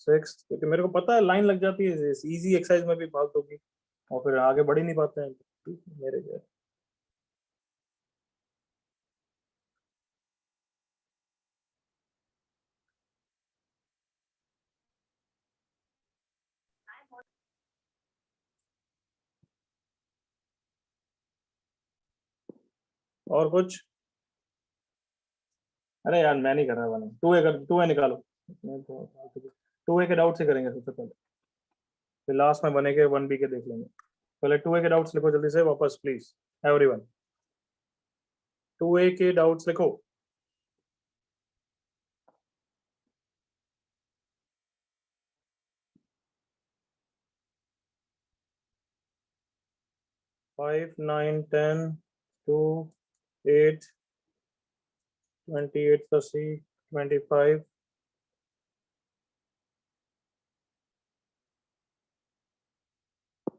6, क्योंकि मेरे को पता है लाइन लग जाती है इजी एक्सरसाइज में भी भाग दोगी और फिर आगे बढ़ ही नहीं पाते हैं मेरे जैसे। और कुछ? अरे यार मैं नहीं कर रहा वाला, 2A कर, 2A निकालो। 2A के डाउट से करेंगे सबसे पहले, फिर लास्ट में बनेंगे 1B के देख लेंगे। पहले 2A के डाउट्स लिखो जल्दी से वापस प्लीज एवरीवन। 2A के डाउट्स लिखो। फाइव, 9, 10, 2, 8, 28 का C, 25,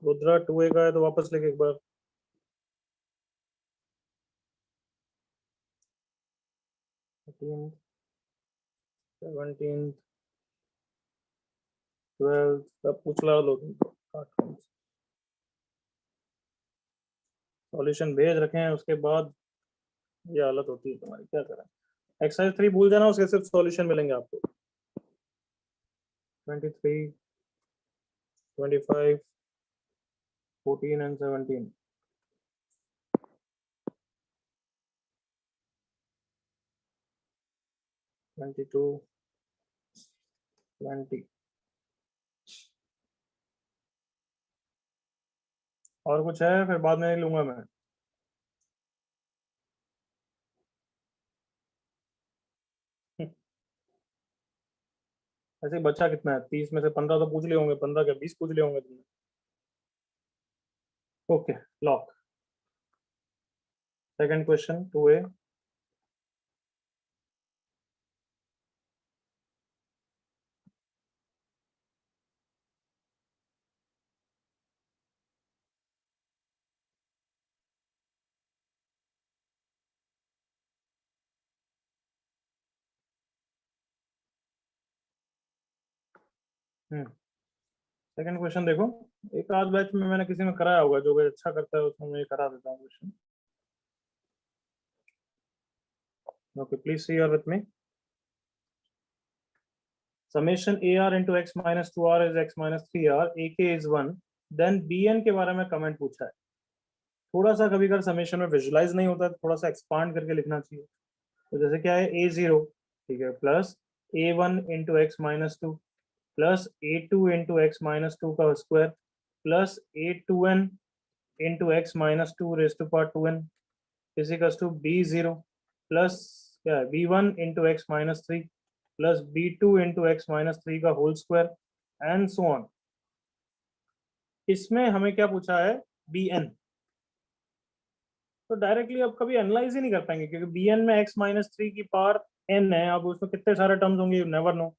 रुद्रा 2A का है तो वापस लिख एक बार। 13, 17, 12 सब पूछ ला लो, सॉल्यूशन भेज रखे हैं, उसके बाद ये हालत होती है तुम्हारी, क्या करें। एक्सरसाइज 3 भूल जाना, उसके सिर्फ सॉल्यूशन मिलेंगे आपको। 23, 25, 14 and 17। Twenty two, 20। और कुछ है फिर बाद में लूंगा मैं। ऐसे बच्चा कितना है? 30 में से 15 तो पूछ लिए होंगे, 15 क्या 20 पूछ लिए होंगे तुमने। Okay lock. Second question 2A। Second question देखो, एक आध बैच में मैंने किसी में कराया होगा, जो बैच अच्छा करता है उसमें मैं करा देता हूँ question. Okay please see here with me. Summation AR into x minus 2R is x minus 3R, AK is 1, then BN के बारे में कमेंट पूछा है। थोड़ा सा कभी कभी समेशन में विजुलाइज नहीं होता, थोड़ा सा एक्सपांड करके लिखना चाहिए। तो जैसे क्या है A0, ठीक है, plus A1 into X minus 2 plus A2 into X minus 2 का square plus A2n into X minus 2 raise to power 2n equals to B0 plus क्या है B1 into X minus 3 plus B2 into X minus 3 का whole square and so on. इसमें हमें क्या पूछा है? Bn। तो डायरेक्टली अब कभी एनालाइज ही नहीं कर पाएंगे, क्योंकि Bn में x माइनस 3 की पावर n है। अब उसमें कितने सारे टर्म्स होंगे you never know.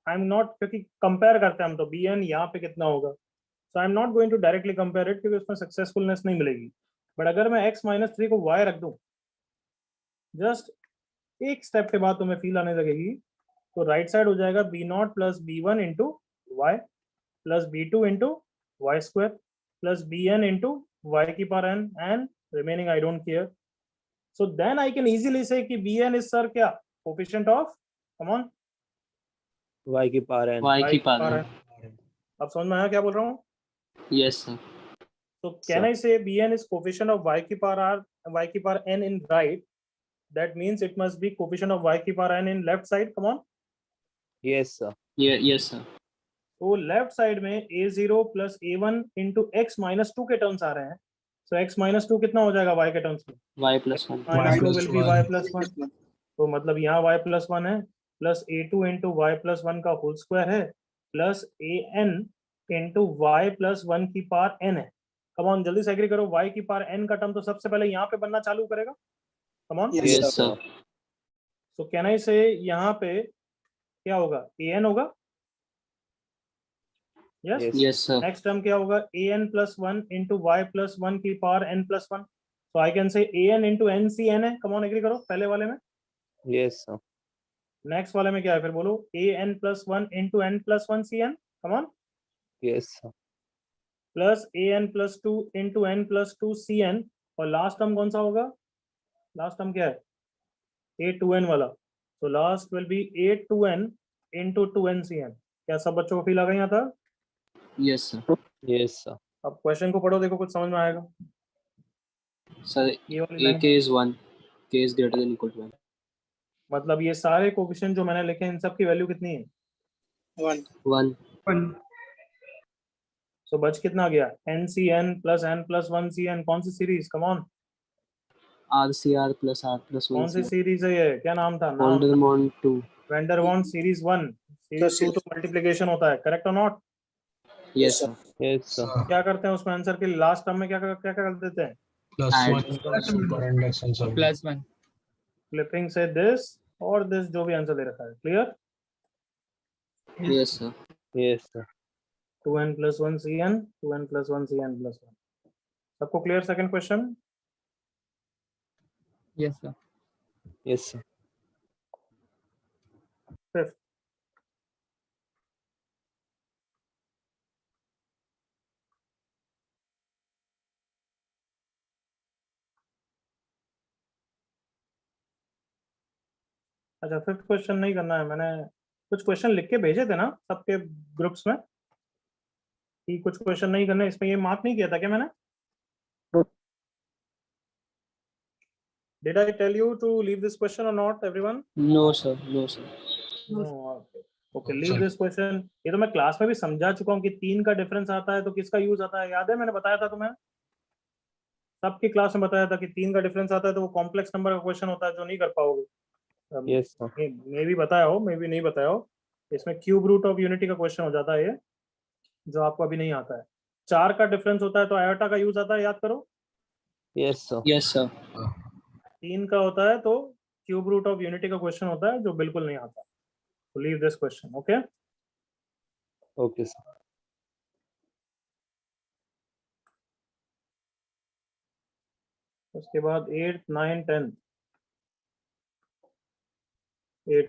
I am not, क्योंकि कंपेयर करते हैं हम तो Bn यहाँ पे कितना होगा, so I am not going to directly compare it, क्योंकि उसमें सक्सेसफुलनेस नहीं मिलेगी। बट अगर मैं x माइनस 3 को y रख दूं, जस्ट एक स्टेप के बाद तुम्हें फील आने लगेगी, तो राइट साइड हो जाएगा B0 plus B1 into Y plus B2 into y square plus Bn into y की power n and remaining I don't care. So then I can easily say कि Bn इज सर क्या? Coefficient of, come on, y की power n। y की power n। अब समझ में आया क्या बोल रहा हूँ? Yes sir. So can I say Bn is coefficient of y की power r, y की power n in right? That means it must be coefficient of y की power n in left side. Come on. yes sir। Yes sir. तो left side में a0 plus a1 into X minus 2 के terms आ रहे हैं। सो x minus 2 कितना हो जाएगा y के टर्म्स में? y plus 1। Minus 2 will be y plus 1। तो मतलब यहाँ y प्लस 1 है plus a2 into Y plus 1 का होल स्क्वायर है plus an into Y plus 1 की पावर n है। कम ऑन जल्दी से एग्री करो, y की पावर n का टर्म तो सबसे पहले यहाँ पे बनना चालू करेगा। Come on. Yes sir. So can I say यहाँ पे क्या होगा? an होगा। Yes yes sir. Next term क्या होगा? an plus 1 into Y plus 1 की power n plus 1। So I can say an into n C n है। कम on agree करो पहले वाले में। yes sir। नेक्स्ट वाले में क्या है फिर बोलो, an+1 into n+1 cn, come on, Yes, sir. Plus an+2 into n+2 cn, और लास्ट टर्म कौन सा होगा, लास्ट टर्म क्या है, a2n वाला, तो last will be a2n into 2n cn। क्या सब बच्चों को फील आ गया यहाँ था? Yes, sir. Yes, sir. अब क्वेश्चन को पढ़ो, देखो कुछ समझ में आएगा। Sir, ये वाली line, AK is 1. K is greater than equal to 1. मतलब ये सारे कोफिशिएंट जो मैंने लिखे हैं इन सब की वैल्यू कितनी है? 1. सो बच कितना गया, ncn plus n+1 cn, कौन सी series, come on, RCR plus R plus 1 कौन सी CR. सीरीज है ये, क्या नाम था, नाम Vandermonde 2. वेंडरवॉन्स सीरीज 1, सीरीज 2 तो मल्टीप्लिकेशन होता है, करेक्ट और not? Yes, sir. Yes, sir. क्या करते हैं उसमें आंसर के लास्ट टर्म में क्या क्या कर देते हैं, Add. +1 फ्लिपिंग से दिस और दिस, जो भी आंसर दे रखा है, clear? Yes, sir. Yes, sir. 2n+1 cn, 2n+1 cn+1, सबको clear? Second question, yes sir Yes, sir. Fifth, अच्छा फिफ्थ क्वेश्चन नहीं करना है, मैंने कुछ क्वेश्चन लिख के भेजे थे ना सबके ग्रुप्स में, कि कुछ क्वेश्चन नहीं करने, इसमें ये मार्क नहीं किया था क्या मैंने? Did I tell you to leave this question or not, everyone? No, sir. No, sir. No. Okay, leave this question. ये तो मैं क्लास में भी समझा चुका हूँ कि 3 का डिफरेंस आता है तो किसका यूज आता है, याद है मैंने बताया था तुम्हें, सबकी क्लास में बताया था कि 3 का डिफरेंस आता है तो वो कॉम्प्लेक्स नंबर का क्वेश्चन होता है जो नहीं कर पाओगे। Yes, sir. मैं भी बताया हो, मैं भी नहीं बताया हो, इसमें क्यूब रूट ऑफ यूनिटी का क्वेश्चन हो जाता है ये, जो आपको अभी नहीं आता है। 4 का डिफरेंस होता है तो आयोटा का यूज आता है, याद करो। Yes, sir. Yes, sir. 3 का होता है तो क्यूब रूट ऑफ यूनिटी का क्वेश्चन होता है जो बिल्कुल नहीं आता। तो leave this question, okay. Okay, sir. उसके बाद 8, 9, 10, 8,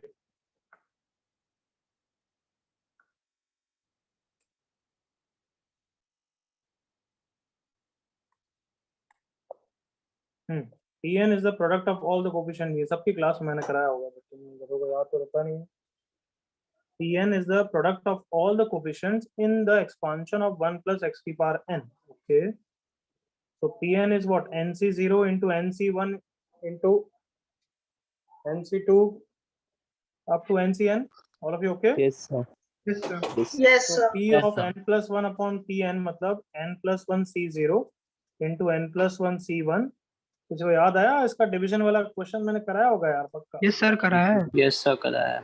Pn is the product of all the coefficient, ये सबकी क्लास में मैंने कराया होगा, बट तुम लोगों को याद तो रहता नहीं है। Pn is the product of all the coefficients in the expansion of 1 plus x to the power n. Okay, so Pn is what, nc0 into nc1 into nc2 up to ncn. All of you okay? Yes, sir. yes sir Yes. Yes, So sir. P Yes, of sir. n plus 1 upon Pn मतलब n plus 1 c0 into n plus 1 c1। किसी को याद आया इसका division वाला question, मैंने कराया होगा यार पक्का। yes sir करा है Yes, sir. कराया।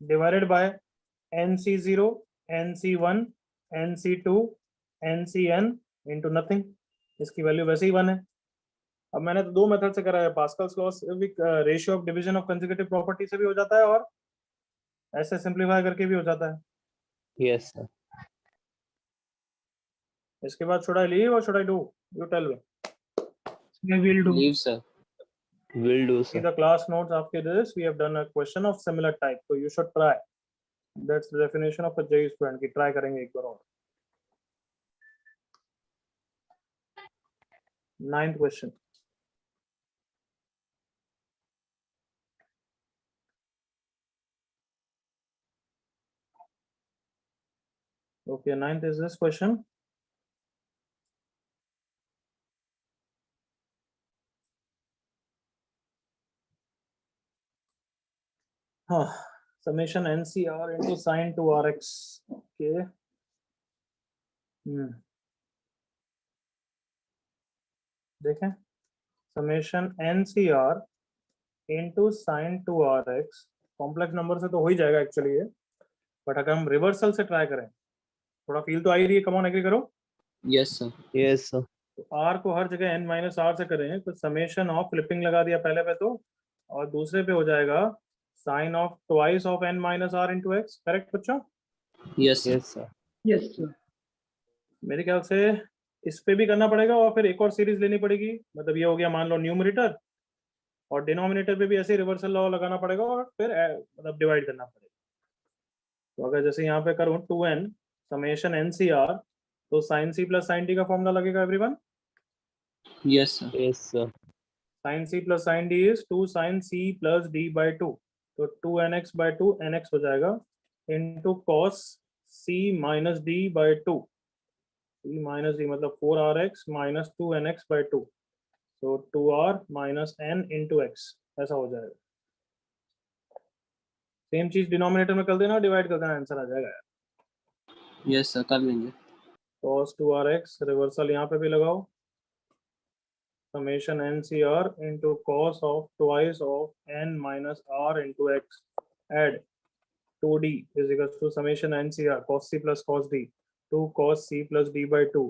Divided by nc0 nc1 nc2 ncn into nothing, इसकी वैल्यू वैसे ही 1 है। अब मैंने तो दो मेथड से कराया, Pascal's law ratio of division of consecutive property से भी हो जाता है और ऐसे सिंपलीफाई करके भी हो जाता है। Yes, sir. इसके बाद should I leave or should I do? You tell me. we will do Leave, sir. Will do, See sir. the class notes after this. We have done a question of similar type, so you should try. That's the definition of a JEE student की try करेंगे एक बार और। 9th question. Okay, 9th is this question. Summation NCR into sin 2RX. Okay. देखें, summation NCR into sin 2RX, complex number से तो हो ही जाएगा actually ये, बट अगर हम रिवर्सल से ट्राई करें, थोड़ा फील तो आ ही रही है, कम ऑन एग्री करो। Yes, sir. Yes, sir. तो r को हर जगह n माइनस आर से करें तो समेशन ऑफ फ्लिपिंग लगा दिया पहले पे तो, और दूसरे पे हो जाएगा sine of twice of n minus r into x. Correct बच्चों? Yes, sir. Yes, sir. yes sir मेरे ख्याल से इस पे भी करना पड़ेगा और फिर एक और सीरीज लेनी पड़ेगी, मतलब ये हो गया मान लो न्यूमरेटर और डिनोमिनेटर पे भी ऐसे रिवर्सल लॉ लगाना पड़ेगा और फिर मतलब डिवाइड करना पड़ेगा। तो अगर जैसे यहाँ पे करूँ 2n समेशन NCR, तो sin C plus sin D का फॉर्मूला लगेगा everyone. Yes, sir. Yes, sir. sin C plus sin D is 2 sin C plus D by 2, तो 2nx बाई 2 nx हो जाएगा into cos C minus D by 2, C minus D मतलब 4rx minus 2nx by 2, तो 2r minus n into x, ऐसा हो जाएगा। Same चीज denominator में कर देना, डिवाइड कर देना, आंसर आ जाएगा। Yes, sir. कर लेंगे। cos 2rx रिवर्सल यहाँ पे भी लगाओ, summation NCR into cos of twice of n minus r into x, add 2d is equals to summation NCR cos C plus cos D 2 cos C plus D by 2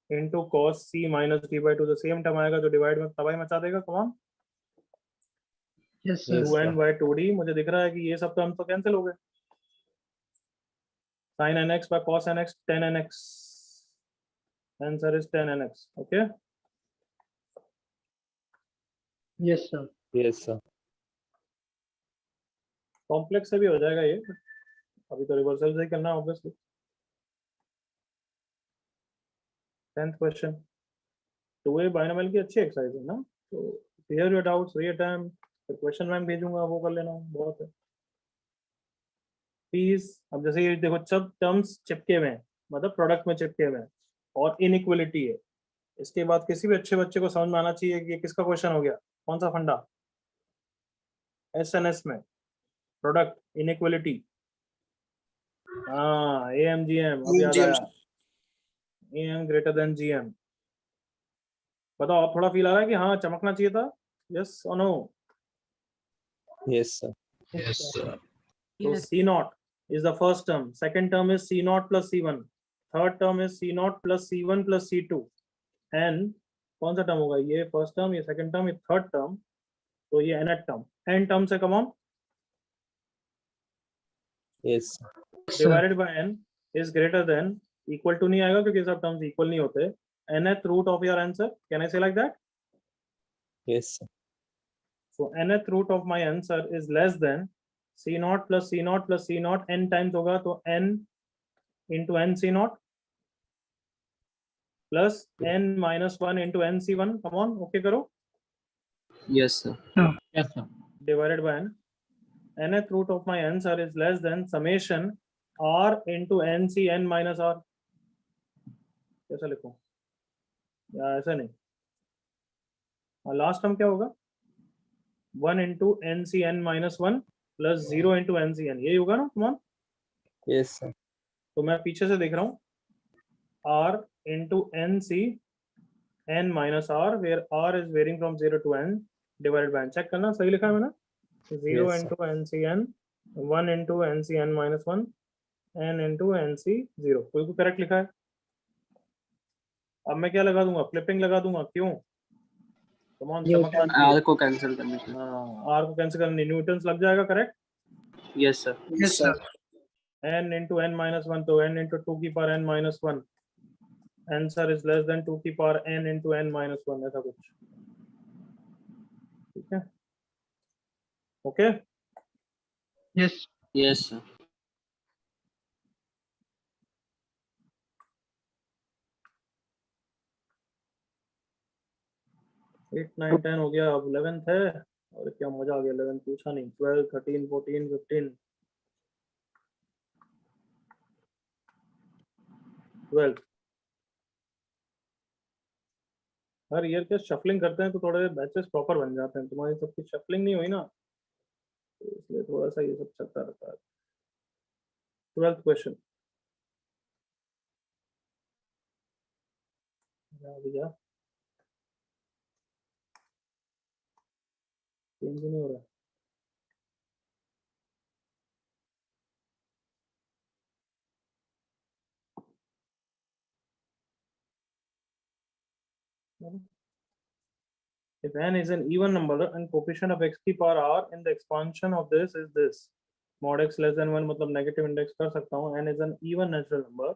into cos C minus D by 2, the same term आएगा जो divide में तबाही मचा देगा। कौन? Yes, sir. Yes, 2n by 2d। मुझे दिख रहा है कि ये सब टर्म तो कैंसिल हो गए। sin nx by cos nx 10 nx, answer is 10 nx। Okay, Yes, sir. yes, sir. Complex से भी हो जाएगा ये, अभी तो रिवर्सल से ही करना है obviously. 10th question, 2a binomial की अच्छी एक्सरसाइज है ना, तो क्लियर योर डाउट्स, री टाइम, फिर क्वेश्चन मैम भेजूंगा वो कर लेना, बहुत है प्लीज। अब जैसे ये देखो सब टर्म्स चिपके हुए हैं, मतलब प्रोडक्ट में चिपके हुए हैं और इनइक्वलिटी है, इसके बाद किसी भी अच्छे बच्चे को समझ में आना चाहिए कि ये किसका क्वेश्चन हो गया, कौन सा फंडा, एसएनएस में प्रोडक्ट इनइक्वलिटी। हाँ AMGM अब याद आया, AM ग्रेटर देन GM। बताओ, आप थोड़ा फील आ रहा है कि हाँ चमकना चाहिए था, यस और no? Yes, sir. Yes, sir. So C naught is the first term, second term is C naught plus C1, third term is C naught plus C1 plus C2, and कौन सा term होगा ये, first term, ये second term, ये third term, तो ये nth term, n term से come on Yes, sir. Divided by n is greater than, equal to नहीं आएगा क्योंकि सब टर्म्स इक्वल नहीं होते, nth root of your answer, can I say like that? Yes, sir. So nth root of my answer is less than C naught plus C naught plus C naught, n times होगा तो n into n C naught plus n minus 1 into n C1, come on, okay करो, Yes, sir. Yes, sir. divided by n, nth root of my answer is less than summation r into n C n minus r, कैसा लिखूं या ऐसा नहीं, और last term क्या होगा, 1 into n C n minus 1 plus 0 into n C n, यही होगा ना, come on। Yes, sir. तो मैं पीछे से देख रहा हूँ, r into n C n minus r, where r is varying from 0 to n, divided by n, check करना सही लिखा है मैंने, 0 Yes, sir. into n C n, 1 into n C n minus 1, n into n C 0, बिल्कुल correct लिखा है। अब मैं क्या लगा दूंगा, फ्लिपिंग लगा दूंगा, क्यों? कम ऑन, चमकना चाहिए। R को कैंसिल करने के लिए। हाँ, r को कैंसिल करने, न्यूटन्स लग जाएगा, correct. Yes, sir. Yes, sir. n into n minus 1, तो n into 2 की power n minus 1, answer is less than 2 की power n into n minus 1, ऐसा कुछ, ठीक है, okay. Yes. Yes, sir. At 9 10 हो गया, अब 11th है, और क्या मजा आ गया, 11 पूछा नहीं, 12 13 14 15 12। हर ईयर के शफलिंग करते हैं तो थोड़े बैचेस प्रॉपर बन जाते हैं, तुम्हारी सबकी शफलिंग नहीं हुई ना, तो इसलिए थोड़ा सा ये सब चलता रहता है। 12th क्वेश्चन, भैया चेंज नहीं हो रहा, if n is an even number and coefficient of x की power r in the expansion of this is this, mod x less than 1 मतलब नेगेटिव इंडेक्स कर सकता हूँ, n is an even natural number,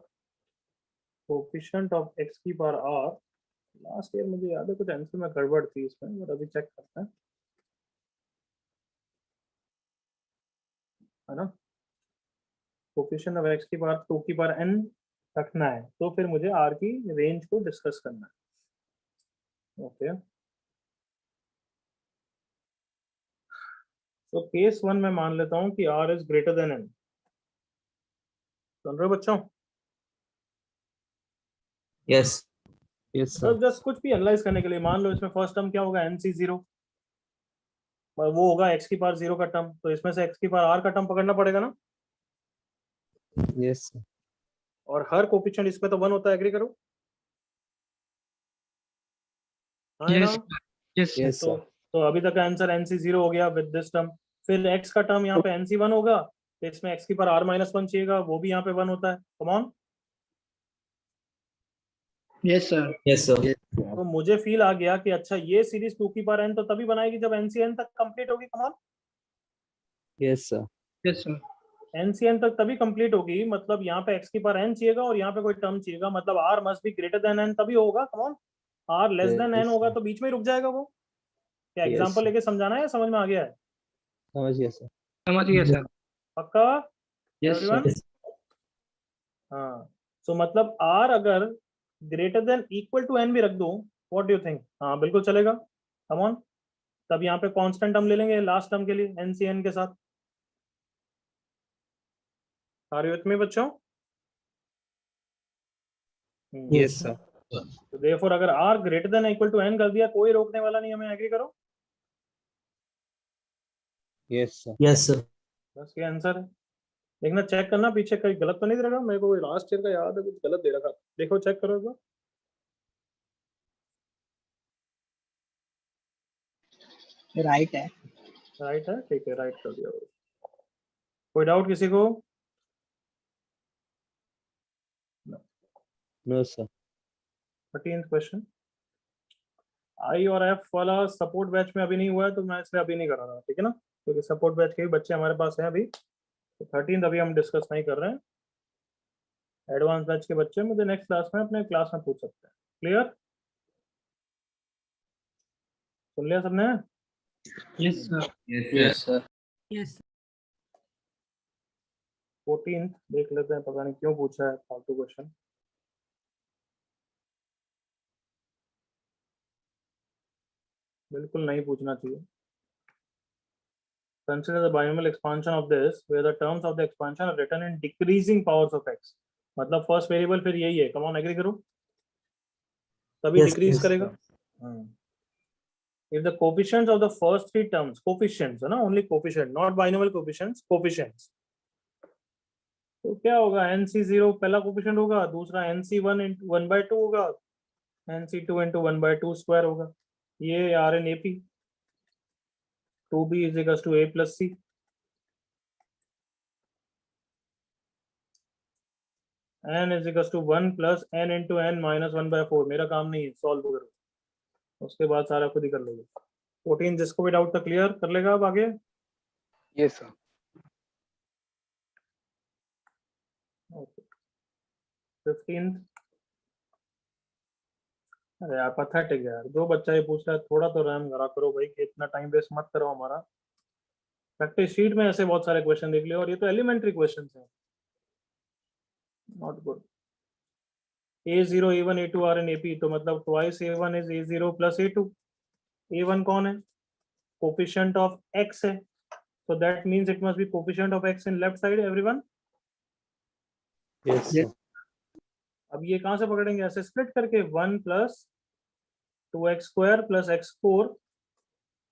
coefficient of x की power r, last year मुझे याद है कुछ आंसर में गड़बड़ थी इसमें, बट अभी चेक करते हैं, है ना, कोफिशिएंट ऑफ x की पावर 2 की पावर n रखना है, तो फिर मुझे r की रेंज को डिस्कस करना है। ओके, तो केस 1 में मान लेता हूं कि r is greater then n। सुन रहे हो बच्चों? Yes Yes, sir. तो जस्ट कुछ भी एनालाइज करने के लिए मान लो इसमें फर्स्ट टर्म क्या होगा, nc0, वो होगा x की पावर 0 का टर्म, तो इसमें से x की पावर r का टर्म पकड़ना पड़ेगा ना, Yes, sir. और हर कोफिशिएंट इसमें तो 1 होता है, एग्री करो? हाँ है Yes. ना? Yes, sir. Yes, तो sir. तो अभी तक आंसर nc0 हो गया विद दिस टर्म, फिर x का टर्म यहाँ पे nc1 होगा, तो इसमें x की पावर r-1 चाहिएगा, वो भी यहाँ पे 1 होता है। कम on, Yes, sir. Yes sir Yes, sir. तो मुझे फील आ गया कि अच्छा ये सीरीज 2 की पावर n तो तभी बनाएगी जब ncn तक कंप्लीट होगी। कम on, Yes, sir. Yes, sir. ncn तक तभी कंप्लीट होगी, मतलब यहाँ पे x की पावर n चाहिएगा और यहाँ पे कोई टर्म चाहिएगा, मतलब r must be greater than n तभी होगा। Come on, r less than Yes, n होगा sir. तो बीच में ही रुक जाएगा वो। क्या Yes, एग्जांपल sir. लेके समझाना है, समझ में आ गया है? समझ गया सर। समझ गया सर। पक्का Yes, sir. एवरीवन? हाँ, सो मतलब r अगर greater than equal to n भी रख दूं, व्हाट डू यू थिंक? हाँ बिल्कुल चलेगा। कम ऑन, तब यहाँ पे कांस्टेंट टर्म ले लेंगे लास्ट टर्म के लिए ncn के साथ। आर यू विथ मी बच्चों? Yes, sir. तो देयरफॉर अगर r greater than equal to n कर दिया, कोई रोकने वाला नहीं हमें, एग्री करो? Yes, sir. यस सर बस ये आंसर है। देखना, चेक करना पीछे कहीं गलत तो नहीं दे रखा, मेरे को लास्ट ईयर का याद है कुछ गलत दे रखा, देखो चेक करो एक बार। राइट है। राइट है, ठीक है, राइट कर दिया। कोई डाउट किसी को? No, sir. 13th क्वेश्चन, आई और एफ वाला सपोर्ट बैच में अभी नहीं हुआ है, तो मैं इसलिए अभी नहीं कर रहा, ठीक है ना, क्योंकि सपोर्ट बैच के भी बच्चे हमारे पास हैं अभी, तो 13th अभी हम डिस्कस नहीं कर रहे हैं। एडवांस बैच के बच्चे मुझे नेक्स्ट क्लास में अपने क्लास में पूछ सकते हैं। क्लियर? सुन लिया सबने? Yes, sir. Yes sir Yes. 14th देख लेते हैं, पता नहीं क्यों पूछा है फालतू क्वेश्चन। बिल्कुल नहीं पूछना चाहिए। Consider the binomial expansion of this where the terms of the expansion are written in decreasing powers of x, मतलब फर्स्ट वेरिएबल फिर यही है। कम ऑन, एग्री करो, तभी Yes, डिक्रीज yes, करेगा। If the coefficients of the first three terms, coefficients है ना, only coefficient, not binomial coefficients, coefficients, तो क्या होगा, nc0 पहला कोफिशिएंट होगा, दूसरा nc1 into 1/2 होगा, nc2 into 1/2 स्क्वायर होगा, ये rn ap 2b is equals to a plus c। n is equals to 1 plus n into n minus 1/4। मेरा काम नहीं है, सॉल्व करो, उसके बाद सारा खुद ही कर लोगे। 14 जिसको भी डाउट था क्लियर कर लेगा अब आगे। Yes, sir. ओके, 15। अरे यार पैथेटिक यार, जो बच्चा ये पूछ रहा है थोड़ा तो रहम करा करो भाई, कि इतना टाइम वेस्ट मत करो हमारा। प्रैक्टिस शीट में ऐसे बहुत सारे क्वेश्चन देख लियो, और ये तो एलिमेंट्री क्वेश्चंस हैं, not good. a0 a1 a2 are in ap, तो मतलब twice a1 is a0 plus a2। a1 कौन है? कोफिशिएंट ऑफ x है, so that means it must be coefficient of x in left side, everyone। Yes, sir. अब ये कहां से पकड़ेंगे, ऐसे स्प्लिट करके 1 plus 2x square plus x4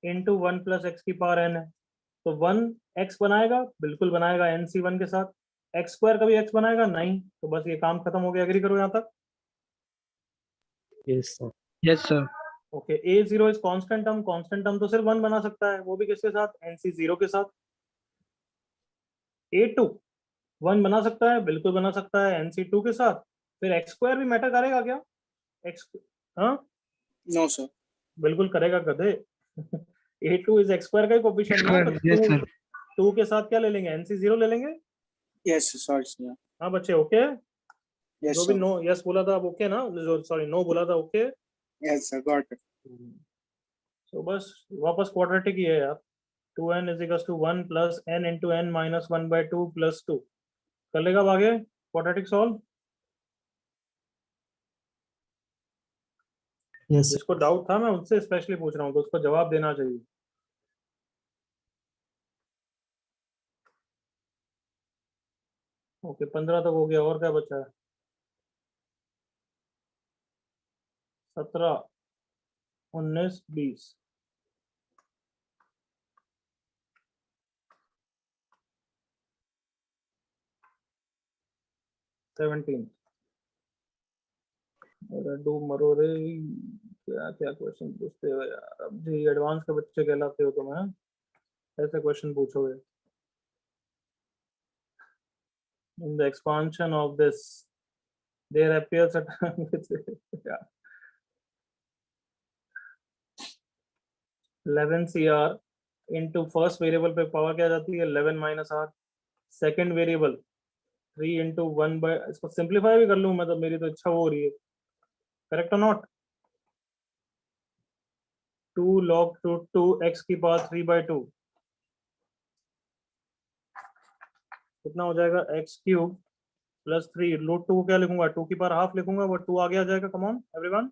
into 1 plus x की पावर n है, तो 1 x बनाएगा, बिल्कुल बनाएगा nc1 के साथ। x स्क्वायर कभी x बनाएगा नहीं, तो बस ये काम खत्म हो गया। एग्री करो यहाँ तक? Yes, sir. Yes, sir. Okay, a0 is constant term, constant term तो सिर्फ 1 बना सकता है, वो भी किसके साथ, nc0 के साथ। a2 1 बना सकता है, बिल्कुल बना सकता है nc2 के साथ। फिर x स्क्वायर भी मैटर करेगा क्या? x, हाँ No, sir. बिल्कुल करेगा गधे। a2 इज x स्क्वायर का ही कोफिशिएंट ना, तो Yes, sir. 2 के साथ क्या ले लेंगे, nc0 ले लेंगे। Yes, sir. Sorry, sir. हाँ बच्चे, ओके? Yes, जो भी sir. नो यस बोला था अब ओके ना, जो सॉरी नो बोला था okay. Yes, sir. Got it. तो बस वापस क्वाड्रेटिक ही है यार, 2n is equal to 1 plus n into n minus 1/2 plus 2 कर लेगा अब आगे क्वाड्रेटिक सॉल्व। Yes. जिसको डाउट था मैं उससे स्पेशली पूछ रहा हूँ तो उसको जवाब देना चाहिए। ओके 15 तक हो गया, और क्या बचा है? 17, 19, 20। अरे डू मरो रे, क्या क्या क्वेश्चन पूछते हो यार, अब जी एडवांस के बच्चे कहलाते हो तुम, हैं ऐसे क्वेश्चन पूछोगे। In the expansion of this there appears a time yeah. 11 CR into first variable पे पावर क्या जाती है 11 minus r, second variable 3 into 1 by, इसको सिंप्लीफाई भी कर लूं मैं तो मेरी तो इच्छा हो रही है। करेक्ट और नॉट? 2 log 2 x की पावर 3/2 कितना हो जाएगा x क्यूब प्लस 3 रूट 2 को क्या लिखूंगा 2 की पावर हाफ लिखूंगा, वो 2 आगे आ जाएगा। Come on everyone.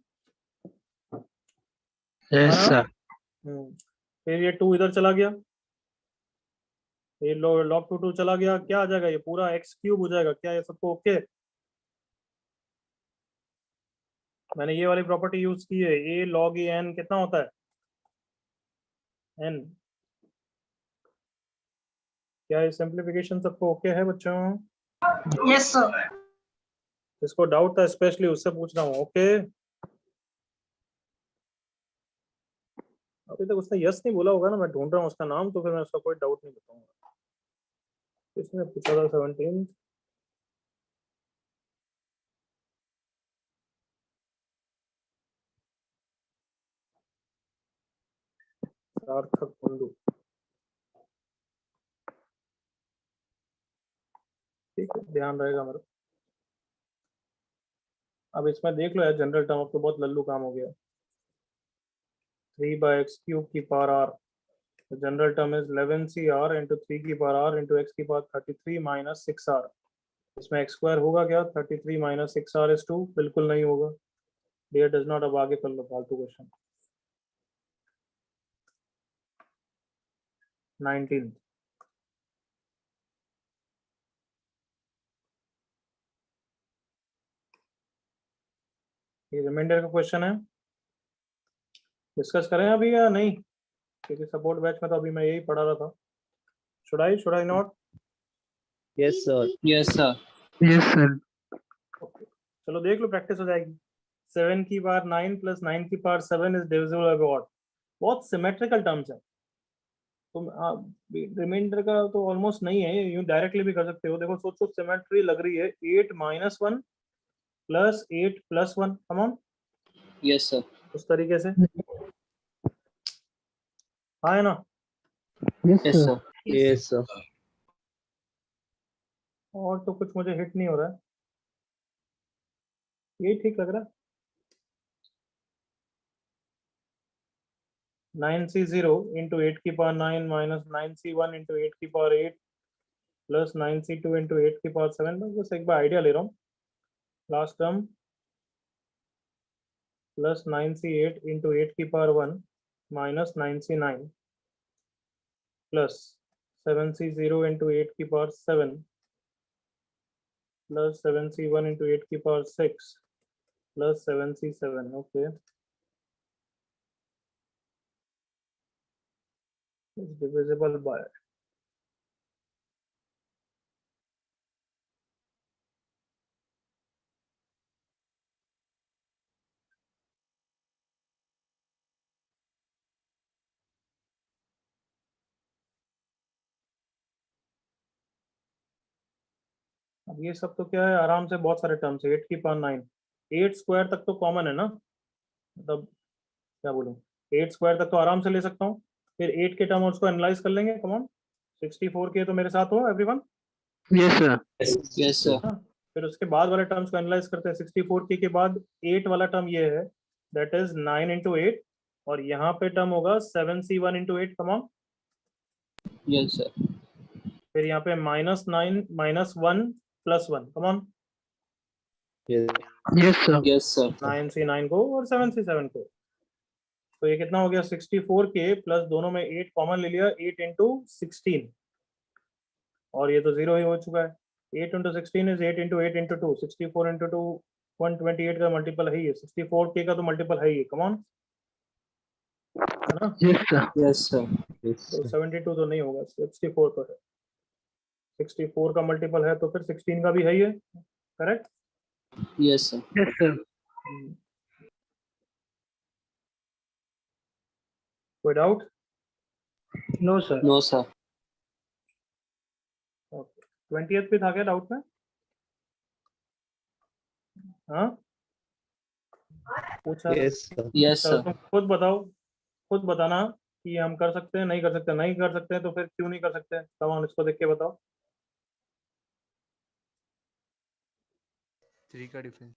Yes, sir. फिर ये 2 इधर चला गया, ये log 2 चला गया, क्या आ जाएगा ये पूरा x क्यूब हो जाएगा। क्या ये सबको ओके? मैंने ये वाली प्रॉपर्टी यूज की है, a log a n कितना होता है n। क्या ये सिंप्लीफिकेशन सबको ओके है बच्चों? Yes, sir. जिसको डाउट था स्पेशली उससे पूछ रहा हूँ। ओके अभी तक उसने यस नहीं बोला होगा ना, मैं ढूंढ रहा हूँ उसका नाम, तो फिर मैं उसका कोई डाउट नहीं बताऊंगा। इसने पूछा था 17। सार्थक कुंडू, ठीक है ध्यान रहेगा मेरा। अब इसमें देख लो यार जनरल टर्म, अब तो बहुत लल्लू काम हो गया। 3/x³ की power r, general term is 11CR into 3 की पावर r इंटू x की पावर 33 माइनस 6r। इसमें x स्क्वायर होगा क्या? 33 माइनस 6r इज 2, बिल्कुल नहीं होगा। Dear does not. अब आगे कर लो फालतू क्वेश्चन। 19 ये रिमाइंडर का क्वेश्चन है, डिस्कस करें अभी या नहीं? क्योंकि सपोर्ट बैच में तो अभी मैं यही पढ़ा रहा था। Should I not? Yes, sir. Yes, sir. Yes, sir. चलो देख लो, प्रैक्टिस हो जाएगी। 7 की पावर 9 प्लस 9 की power 7 is divisible by what? बहुत सिमेट्रिकल टर्म्स है, तो रिमाइंडर का तो ऑलमोस्ट नहीं है, यूं डायरेक्टली भी कर सकते हो। देखो सोचो सिमेट्री लग रही है 8 minus 1 plus 8 plus 1, come on Yes, sir. उस तरीके से। हाँ है ना? Yes, Yes, sir. sir. Yes, sir. और तो कुछ मुझे हिट नहीं हो रहा है, ये ठीक लग रहा है। 9C0 इंटू 8 की पावर 9 माइनस 9C1 इंटू 8 की पावर 8 प्लस 9C2 इंटू 8 की पावर 7। बस एक बार आइडिया ले रहा हूँ। Last term plus 9C8 into 8 की power 1 minus 9C9 plus 7C0 into 8 की पावर 7 प्लस 7C1 इंटू 8 की power 6 plus 7C7। Okay is divisible by, अब ये सब तो क्या है आराम से, बहुत सारे टर्म्स है। 8 की पावर 9, 8 स्क्वायर तक तो कॉमन है ना, मतलब क्या बोलूं, 8 स्क्वायर तक तो आराम से ले सकता हूँ। फिर 8 के टर्म और उसको एनालाइज कर लेंगे। कम ऑन 64 के, तो मेरे साथ हो everyone? Yes, sir. Yes, sir. फिर उसके बाद वाले टर्म्स को एनालाइज करते हैं। 64 के बाद 8 वाला टर्म ये है, दैट इज 9 इंटू 8, और यहाँ पे टर्म होगा 7C1 into 8। Come on Yes, sir. फिर यहाँ पे -9 -1 +1, कम on. Yes. Yes, sir. Yes, sir. 9 से 9 को और 7 से 7 को, तो ये कितना हो गया 64 के प्लस दोनों में 8 कॉमन ले लिया, 8 इंटू 16, और ये तो 0 ही हो चुका है। 8 into 16 is 8 into 8 into 2, 64 into 2 128 का मल्टीपल है ये, 64 के का तो मल्टीपल है ये, कम ऑन, है ना। Yes, sir. Yes, sir. Yes. तो 72 तो नहीं होगा, 64 तो है, 64 का मल्टीपल है तो फिर 16 का भी है ये, correct. Yes, sir. Yes, sir. कोई doubt? No, sir. No, sir. Okay, 20th पे था क्या डाउट में? हाँ, पूछा? Yes, sir. Yes, चलो sir. तुम खुद बताओ, खुद बताना कि हम कर सकते हैं, नहीं कर सकते, नहीं कर सकते हैं तो फिर क्यों नहीं कर सकते, कम ऑन, इसको देख के बताओ। 3 का डिफरेंस।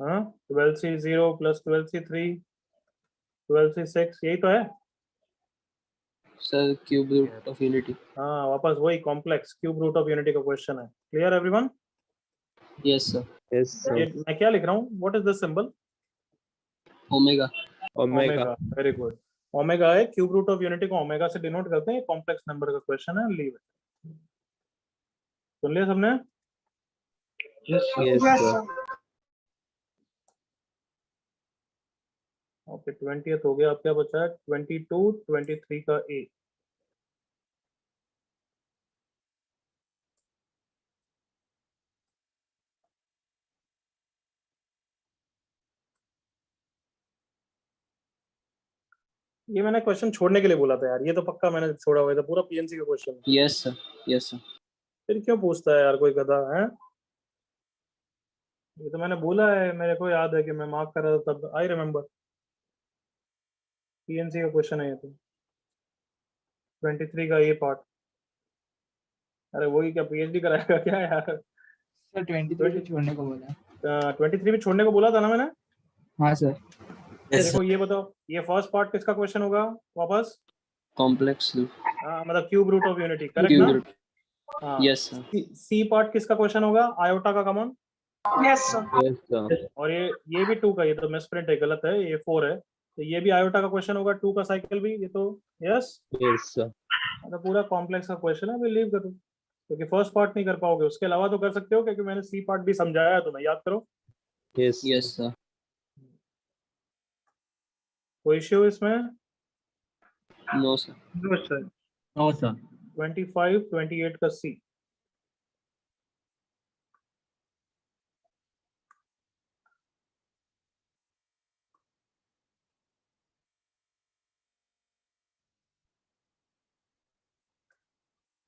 हाँ, 12C0 प्लस 12C3 12C6, यही तो है। Sir, cube root of unity. हाँ, वापस वही complex cube root of unity का क्वेश्चन है। Clear everyone? Yes, sir. Yes, sir. ये मैं क्या लिख रहा हूँ, what is this symbol? Omega. Omega. Very good, omega है, क्यूब रूट ऑफ यूनिटी को ओमेगा से डिनोट करते हैं, कॉम्प्लेक्स नंबर का क्वेश्चन है, लीव इट। सुन लिया सबने? Yes, sir. Yes, sir. Okay, 20th हो गया, अब क्या बचा है? 22 23 का ए। ये मैंने क्वेश्चन छोड़ने के लिए बोला था यार, ये तो पक्का मैंने छोड़ा हुआ था, पूरा पीएनसी का क्वेश्चन है। Yes, sir. Yes, sir. फिर क्यों पूछता है यार कोई गधा है? ये तो मैंने बोला है, मेरे को याद है कि मैं मार्क कर रहा था तब, आई रिमेम्बर। पीएनसी का क्वेश्चन है ये तो, 23 का ये पार्ट। अरे वही क्या पीएचडी कराएगा क्या यार? सर 23 पे छोड़ने को बोला। 23 में छोड़ने को बोला था ना मैंने। हाँ सर। देखो ये बताओ, ये फर्स्ट पार्ट किसका क्वेश्चन होगा वापस? Complex root. हाँ, मतलब cube root of unity, correct Cube ना? root. हाँ, Yes, sir. सी पार्ट किसका क्वेश्चन होगा? आयोटा का, कमन। Yes, sir. और ये भी 2 का, ये तो मिसप्रिंट है, गलत है, ये 4 है, तो ये भी आयोटा का क्वेश्चन होगा, 2 का साइकिल भी, ये तो यस। Yes, sir. मतलब पूरा कॉम्प्लेक्स का क्वेश्चन है, बिलीव करो, क्योंकि फर्स्ट पार्ट नहीं कर पाओगे, उसके अलावा तो कर सकते हो, क्योंकि मैंने सी पार्ट भी समझाया है तुम्हें, याद करो। Yes. Yes, sir. कोई इश्यू इसमें? No, sir. No, sir. No sir. 25 28 का सी।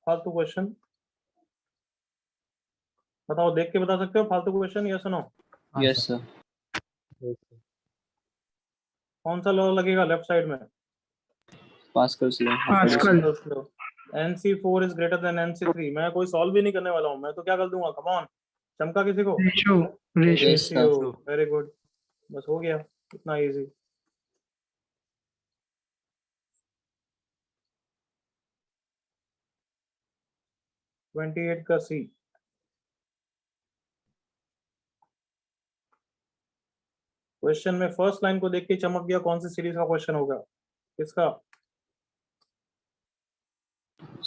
फालतू क्वेश्चन बताओ, देख के बता सकते हो फालतू क्वेश्चन, या सुनो? Yes, sir. Yes, sir. कौन सा लॉ लगेगा लेफ्ट साइड में? Pascal's law. Pascal. NC4 is greater then NC3। मैं कोई सॉल्व भी नहीं करने वाला हूँ, मैं तो क्या कर दूंगा, कम ऑन, चमका किसी को। Ratio. Ratio. Yes, sir. Very good, बस हो गया, इतना इजी। ट्वेंटी एट का सी। क्वेश्चन में फर्स्ट लाइन को देख के चमक गया कौन सी सीरीज का क्वेश्चन होगा, किसका?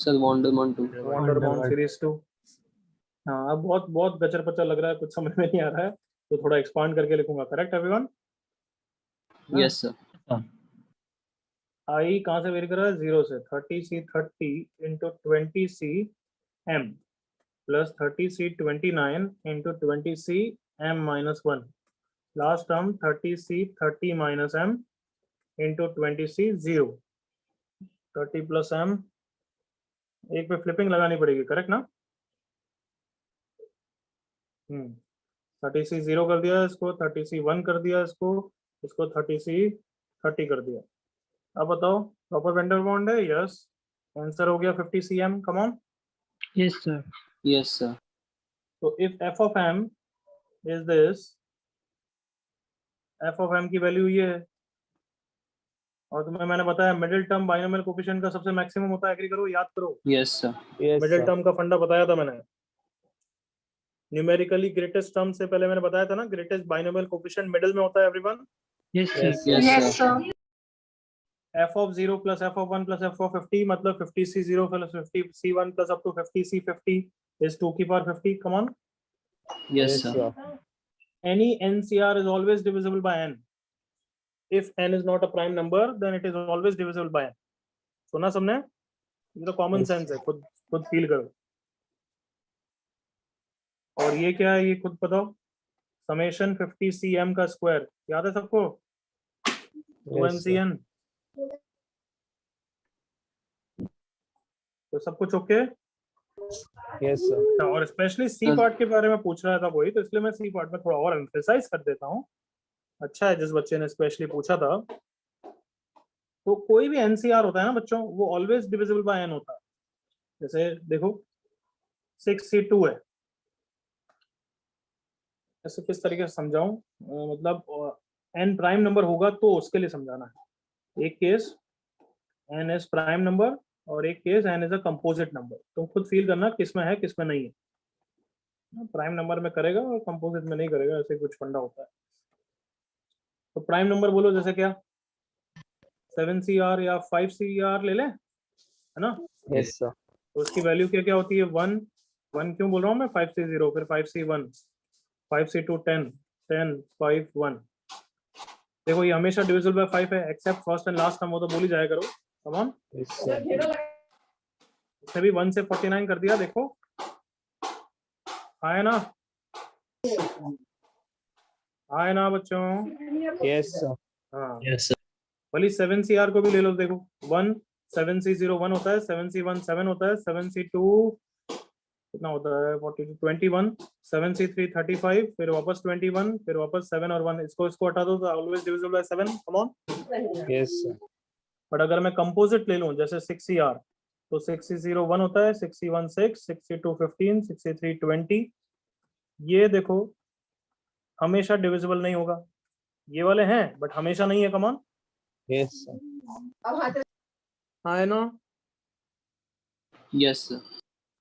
Sir, Wonderman 2. वंडरबॉर्न सीरीज 2। हाँ, अब बहुत बहुत गचर पचर लग रहा है, कुछ समझ में नहीं आ रहा है, तो थोड़ा एक्सपांड करके लिखूंगा, करेक्ट एवरीवन? Yes, sir. आई कहाँ से वेरी कर रहा है? 0 से। 30C30 into 20CM plus 30C29 into 20CM-1। Last term 30C30 minus M into 20C0। 30 plus M, एक पे फ्लिपिंग लगानी पड़ेगी, करेक्ट ना? 30C0 कर दिया इसको, 30C1 कर दिया इसको, इसको 30C30 कर दिया। अब बताओ प्रॉपर वेंडर बॉन्ड है? यस। आंसर हो गया 50cm, come on. Yes, sir. Yes, sir. तो if f of m is this, f of m की वैल्यू ये है, और तुम्हें मैंने बताया मिडिल टर्म बाइनोमियल कोफिशिएंट का सबसे मैक्सिमम होता है, एग्री करो, याद करो। Yes, sir. Yes, middle sir. Term का फंडा बताया था मैंने। न्यूमेरिकली ग्रेटेस्ट टर्म से पहले मैंने बताया था ना, ग्रेटेस्ट बाइनोमियल कोफिशिएंट मिडिल में होता है everyone. Yes, sir. Yes, sir. Yes, sir. f of 0 plus f of 1 plus f of 50 मतलब 50c0 plus 50c1 plus up to 50c50 is 2 की power 50. Come on. Yes, Yes, sir. sir. Any NCR is always divisible by n. If n is not a prime number, then it is always divisible by n. सुना सबने? ये तो common Yes, sense है, खुद feel करो। और ये क्या है, ये खुद बताओ। समेशन 50cm का स्क्वायर याद है सबको? Yes, sir. 2ncn। तो सब कुछ ओके? Yes, sir. और स्पेशली सी पार्ट के बारे में पूछ रहा था कोई, तो इसलिए मैं सी पार्ट में थोड़ा और एम्फेसाइज कर देता हूँ। अच्छा है जिस बच्चे ने स्पेशली पूछा था। तो कोई भी एनसीआर होता है ना बच्चों, वो ऑलवेज डिविजिबल बाय एन होता है। जैसे देखो 6c2 है, ऐसे किस तरीके से समझाऊं, मतलब एन प्राइम नंबर होगा तो उसके लिए समझाना है। एक case n is prime number और एक case n is a composite number. तुम खुद फील करना किस में है किस में नहीं है। प्राइम नंबर में करेगा और कंपोजिट में नहीं करेगा, ऐसे कुछ फंडा होता है। तो प्राइम नंबर बोलो, जैसे क्या 7CR या 5CR ले लें, है ना? Yes, sir. तो उसकी वैल्यू क्या क्या होती है? 1 क्यों बोल रहा हूँ मैं? 5C0, फिर 5C1, 5C2, 10, 10, 5, 1। देखो ये हमेशा डिविजिबल बाय 5 है, accept first and last term, वो तो बोल ही जाया करो। कम ऑन। Yes, sir. इसने भी 1 से 49 कर दिया, देखो आए ना? आए ना बच्चों? Yes, sir. हाँ, Yes, sir. भले 7CR को भी ले लो, देखो 1, 7C0 1 होता है, 7C1 7 होता है, 7C2 कितना होता है 42 21, 7C3 35, फिर वापस 21, फिर वापस 7 और 1, इसको हटा दो तो always divisible bye 7। Come on. Yes, sir. But अगर मैं कंपोजिट ले लूं जैसे 6CR, तो 6C0 1 होता है, 6C1 6, 6C2 15, 6C3 20। ये देखो हमेशा डिविजिबल नहीं होगा, ये वाले हैं बट हमेशा नहीं है। कम ऑन। Yes, sir. हाँ ना? Yes, sir.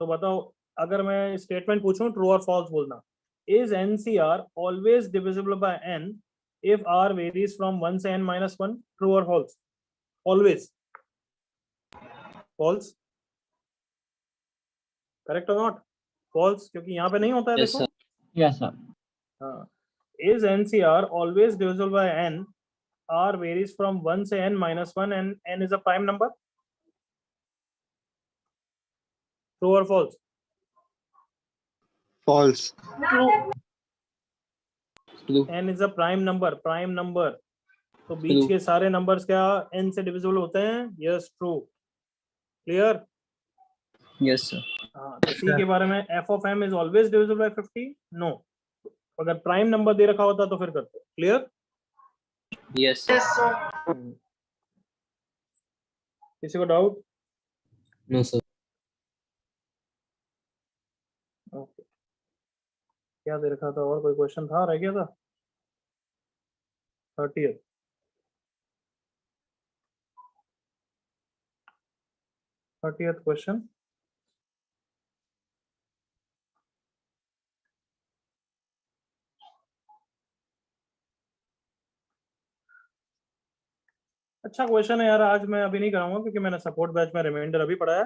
तो बताओ, अगर मैं स्टेटमेंट पूछूं ट्रू और फॉल्स बोलना। Is NCR always divisible by n if r varies from 1 से n - 1? ट्रू और फॉल्स? ऑलवेज फॉल्स, करेक्ट और नॉट? फॉल्स, क्योंकि यहाँ पे नहीं होता है। Yes, देखो sir. Yes, sir. हाँ, is NCR always divisible by N R varies from 1 से n - 1 and n is a prime number? True और false? False. True. n is a prime number, prime number. तो बीच True. के सारे numbers क्या n से divisible होते हैं? Yes, true. Clear? Yes, sir. हाँ, तो सी के बारे में f of m is always divisible by 50? No. अगर प्राइम नंबर दे रखा होता तो फिर करते। क्लियर? Yes, sir. किसी को डाउट? No, sir. ओके, क्या दे रखा था? और कोई क्वेश्चन था, रह गया था? 30th question. अच्छा क्वेश्चन है यार, आज मैं अभी नहीं कराऊंगा क्योंकि मैंने सपोर्ट बैच में रिमाइंडर अभी पढ़ा है।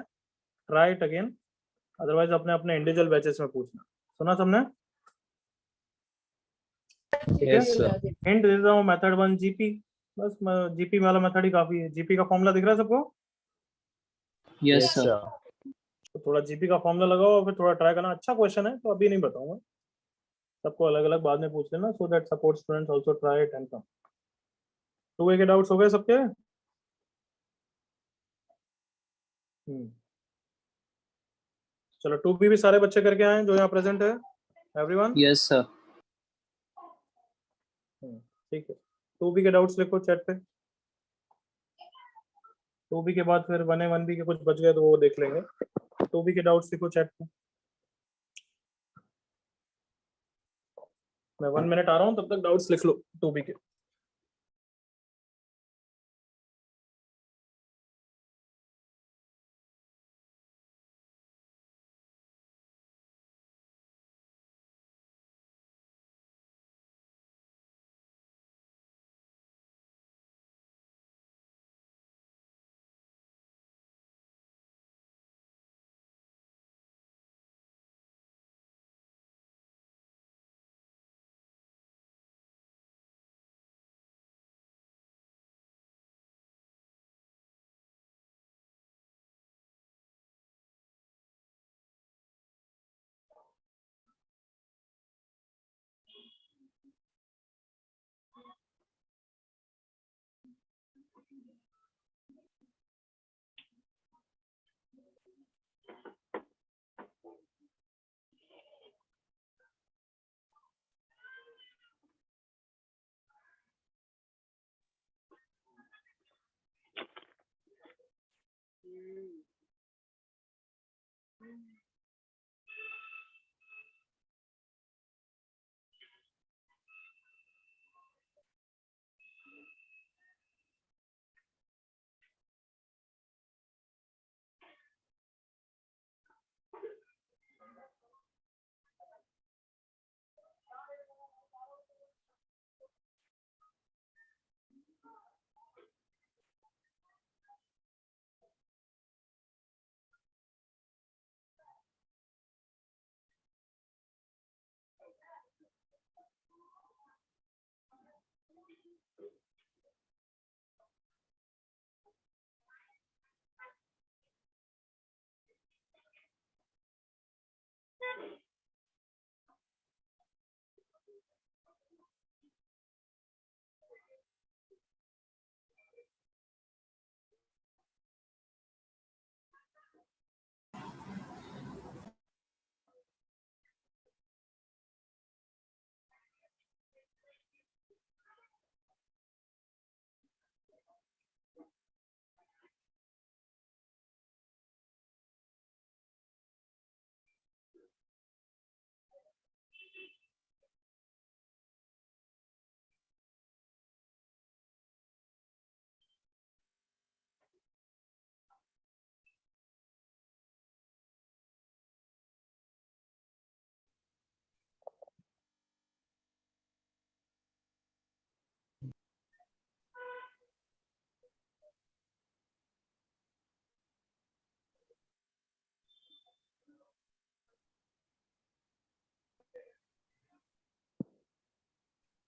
ट्राई इट अगेन, अदरवाइज अपने अपने इंडिविजुअल बैचेस में पूछना। सुना सबने? ठीक है, Yes, sir. हिंट दे देता हूँ। मेथड 1 जीपी, बस जीपी वाला मेथड ही काफी है। जीपी का फॉर्मूला दिख रहा है सबको? Yes, Yes, sir. sir. तो थोड़ा जीपी का फॉर्मूला लगाओ और फिर थोड़ा ट्राई करना। अच्छा क्वेश्चन है, तो अभी नहीं बताऊंगा, सबको अलग अलग बाद में पूछ लेना, so that support students also try it and come. Two way के डाउट्स हो गए सबके? चलो, 2B भी सारे बच्चे करके आए जो यहाँ प्रेजेंट है, एवरीवन? Yes, sir. ठीक है, 2B के डाउट्स लिखो चैट पे। 2B के बाद फिर 1A 1B के कुछ बच गए तो वो देख लेंगे। 2B के डाउट्स लिखो चैट पे। मैं 1 मिनट आ रहा हूँ, तब तक डाउट्स लिख लो 2B के।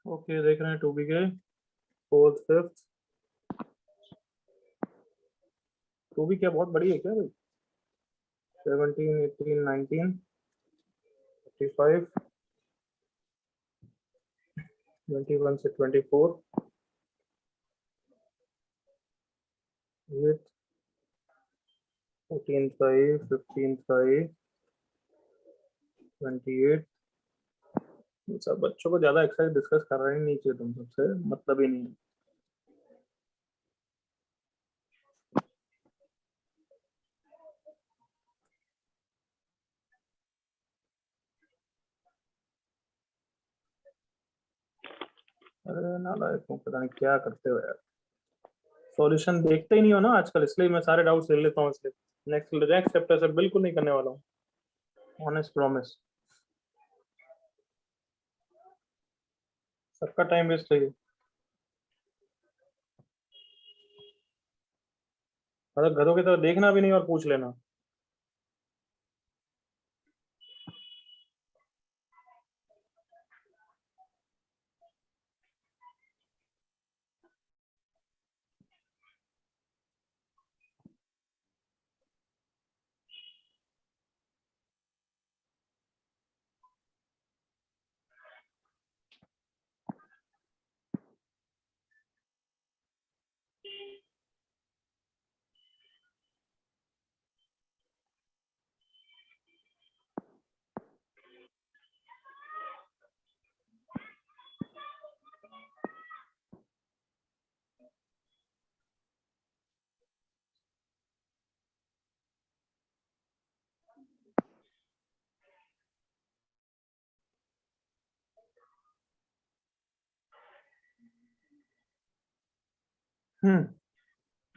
ओके देख रहे हैं 2B के 4th 5th 2B क्या बहुत बड़ी है क्या भाई? 17 18 19 55 21 से 24 8 14 5 15 5 28 सब बच्चों को ज्यादा एक्सरसाइज डिस्कस कर रहे नहीं चाहिए तुम सबसे, मतलब ही नहीं है। अरे नालायकों, पता नहीं क्या करते हो यार, सॉल्यूशन देखते ही नहीं हो ना आजकल, इसलिए मैं सारे डाउट्स ले लेता हूँ, इसलिए नेक्स्ट चैप्टर से बिल्कुल नहीं करने वाला हूँ, ऑनेस्ट प्रॉमिस। सबका टाइम वेस्ट है ये। मतलब घरों की तरफ देखना भी नहीं और पूछ लेना।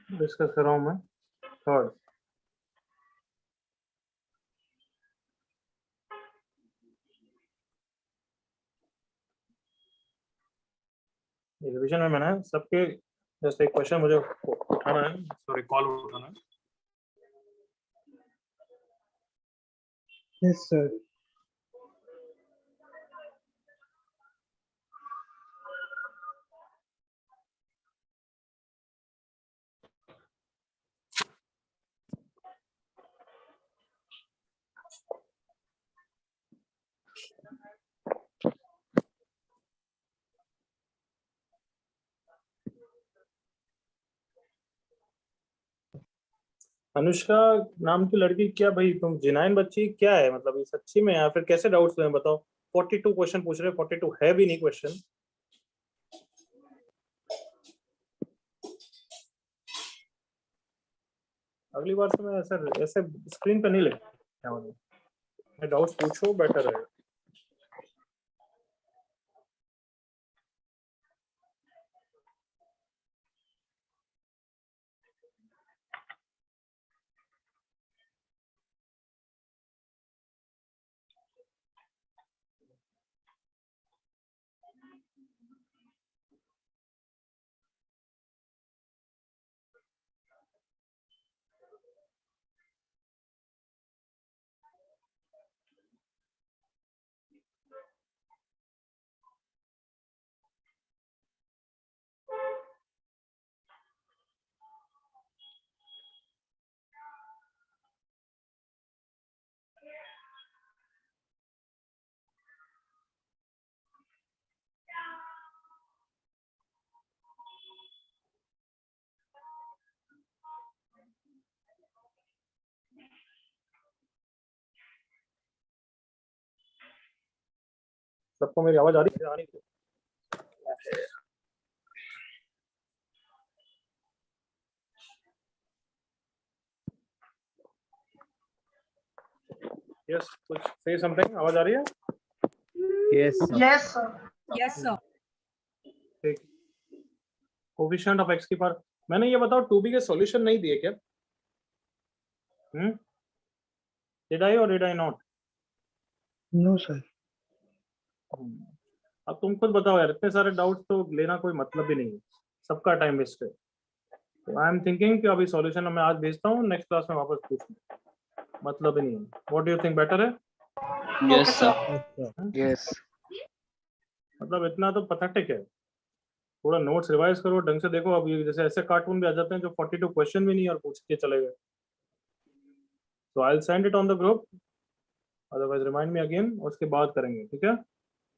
डिस्कस कर रहा हूँ मैं थर्ड। रिवीजन में मैंने सबके जैसे एक क्वेश्चन मुझे उठाना है, सॉरी कॉल उठाना है। Yes, sir. अनुष्का नाम की लड़की, क्या भाई तुम जिनाइन बच्ची क्या है, मतलब ये सच्ची में या फिर कैसे डाउट्स हुए बताओ। 42 क्वेश्चन पूछ रहे, 42 है भी नहीं क्वेश्चन। अगली बार से मैं ऐसे ऐसे स्क्रीन पे नहीं ले, क्या मतलब डाउट्स पूछो बेटर है। सबको मेरी आवाज आ रही है? यस, कुछ से समथिंग, आवाज आ रही है? Yes, sir. Yes, sir. Yes, sir. ठीक। कोफिशिएंट ऑफ x की पावर, मैंने ये बताओ 2b के सॉल्यूशन नहीं दिए क्या? डिड आई और did I not? No, sir. अब तुम खुद बताओ यार, इतने सारे डाउट्स तो लेना कोई मतलब भी नहीं है, सबका टाइम वेस्ट है। तो आई एम थिंकिंग कि अभी सॉल्यूशन मैं आज भेजता हूँ, नेक्स्ट क्लास में वापस पूछूं, मतलब ही नहीं है। What do you think, better है? Yes, sir. Yes. मतलब इतना तो पथेटिक है। थोड़ा नोट्स रिवाइज करो, ढंग से देखो। अब ये जैसे ऐसे कार्टून भी आ जाते हैं जो 42 क्वेश्चन भी नहीं और पूछ के चले गए। So I will send it on the group, otherwise remind me again, उसके बाद करेंगे, ठीक है?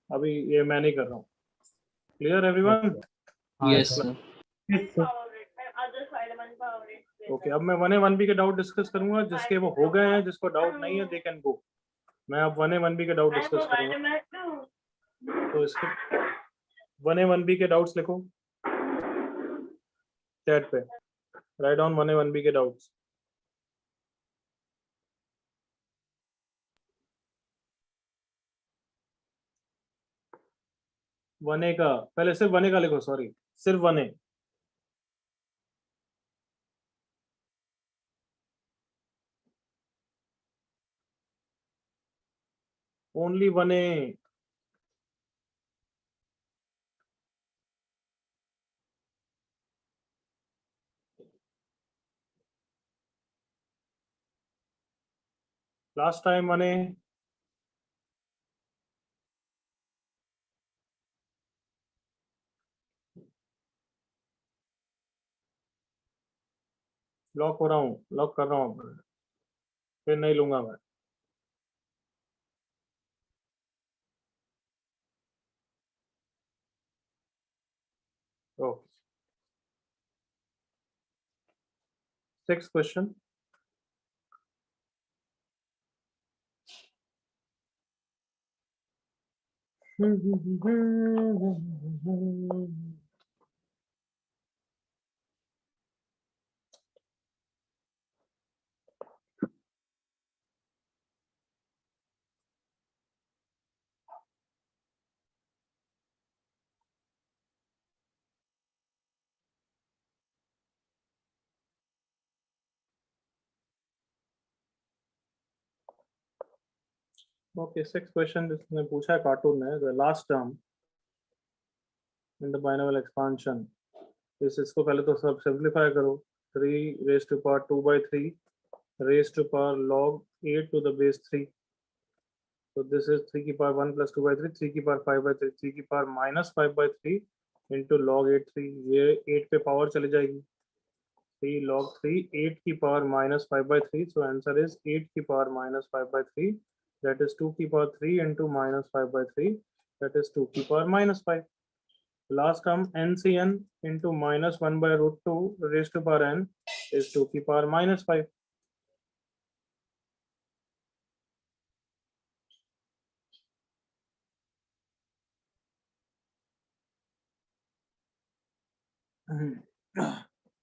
अभी ये मैं नहीं कर रहा हूँ। Clear everyone? Yes, sir. Yes, sir. Okay, अब मैं 1A 1B के डाउट डिस्कस करूंगा। जिसके वो हो गए हैं, जिसको डाउट नहीं है, दे कैन गो। मैं अब 1A 1B के डाउट डिस्कस करूंगा। तो इसके 1A 1B के डाउट्स लिखो चैट पे, राइट डाउन 1A 1B के डाउट्स। वन ए का पहले सिर्फ 1A का लिखो, सॉरी, सिर्फ 1A। Only 1A। Last time 1A। Lock हो रहा हूँ, लॉक कर रहा हूँ, फिर नहीं लूंगा मैं। Okay, 6th question. Okay, 6th question जिसने पूछा है कार्टून है, the last term in the binomial expansion. इसको पहले तो सब सिंप्लीफाई करो। 3 raise to power 2/3 raise to power log 8 to the base 3। So this is 3 की पावर 1 plus 2/3, 3 की पावर 5/3, 3 की पावर -5/3 into log 8 3। ये 8 पे पावर चली जाएगी, 3 log 3, 8 की पावर -5/3। So answer is 8 की पावर -5/3, that is 2 की पावर 3 into -5/3, that is 2 की power -5। Last term NCN into -1/√2 raised to power n is 2 की पावर -5।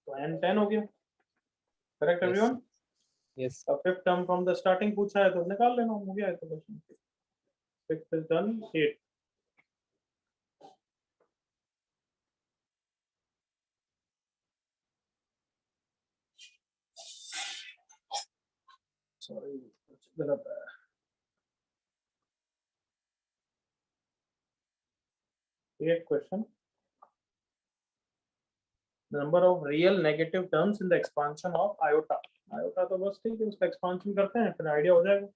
तो n 10 हो गया, करेक्ट Yes, एवरीवन? yes, अब 5th term from the starting पूछा है तो निकाल लेना, हो गया है तो question. 6th is done, 8। Sorry, गलत है। Eighth question, the number of real negative terms in the expansion of iota। iota तो बस ठीक है, उसका एक्सपांशन करते हैं फिर आइडिया हो जाएगा।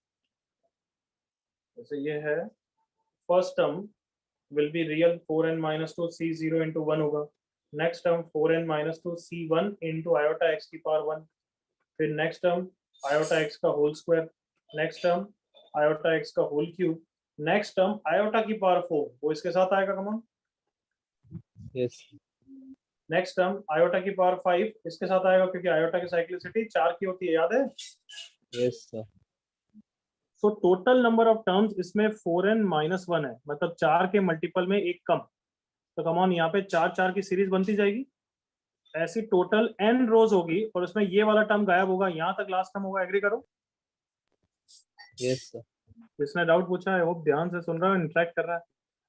जैसे ये है, first term will be real 4n minus 2 c0 into 1 होगा। Next term 4n minus 2 c1 into iota x की पावर 1। फिर नेक्स्ट टर्म iota x का whole square. Next term iota x का whole cube. Next term iota की power 4, वो इसके साथ आएगा, come on. yes, next term iota की पावर 5 इसके साथ आएगा, क्योंकि iota की साइक्लिसिटी 4 की होती है, याद है? yes, sir. So total number of terms इसमें 4n minus 1 है, मतलब 4 के मल्टीपल में एक कम। तो कमॉन, यहाँ पे 4 की सीरीज बनती जाएगी। ऐसी टोटल n रोज होगी और उसमें ये वाला टर्म गायब होगा, यहाँ तक लास्ट टर्म होगा। एग्री करो? Yes, sir. जिसने डाउट पूछा है, होप ध्यान से सुन रहा है, इंटरेक्ट कर रहा है।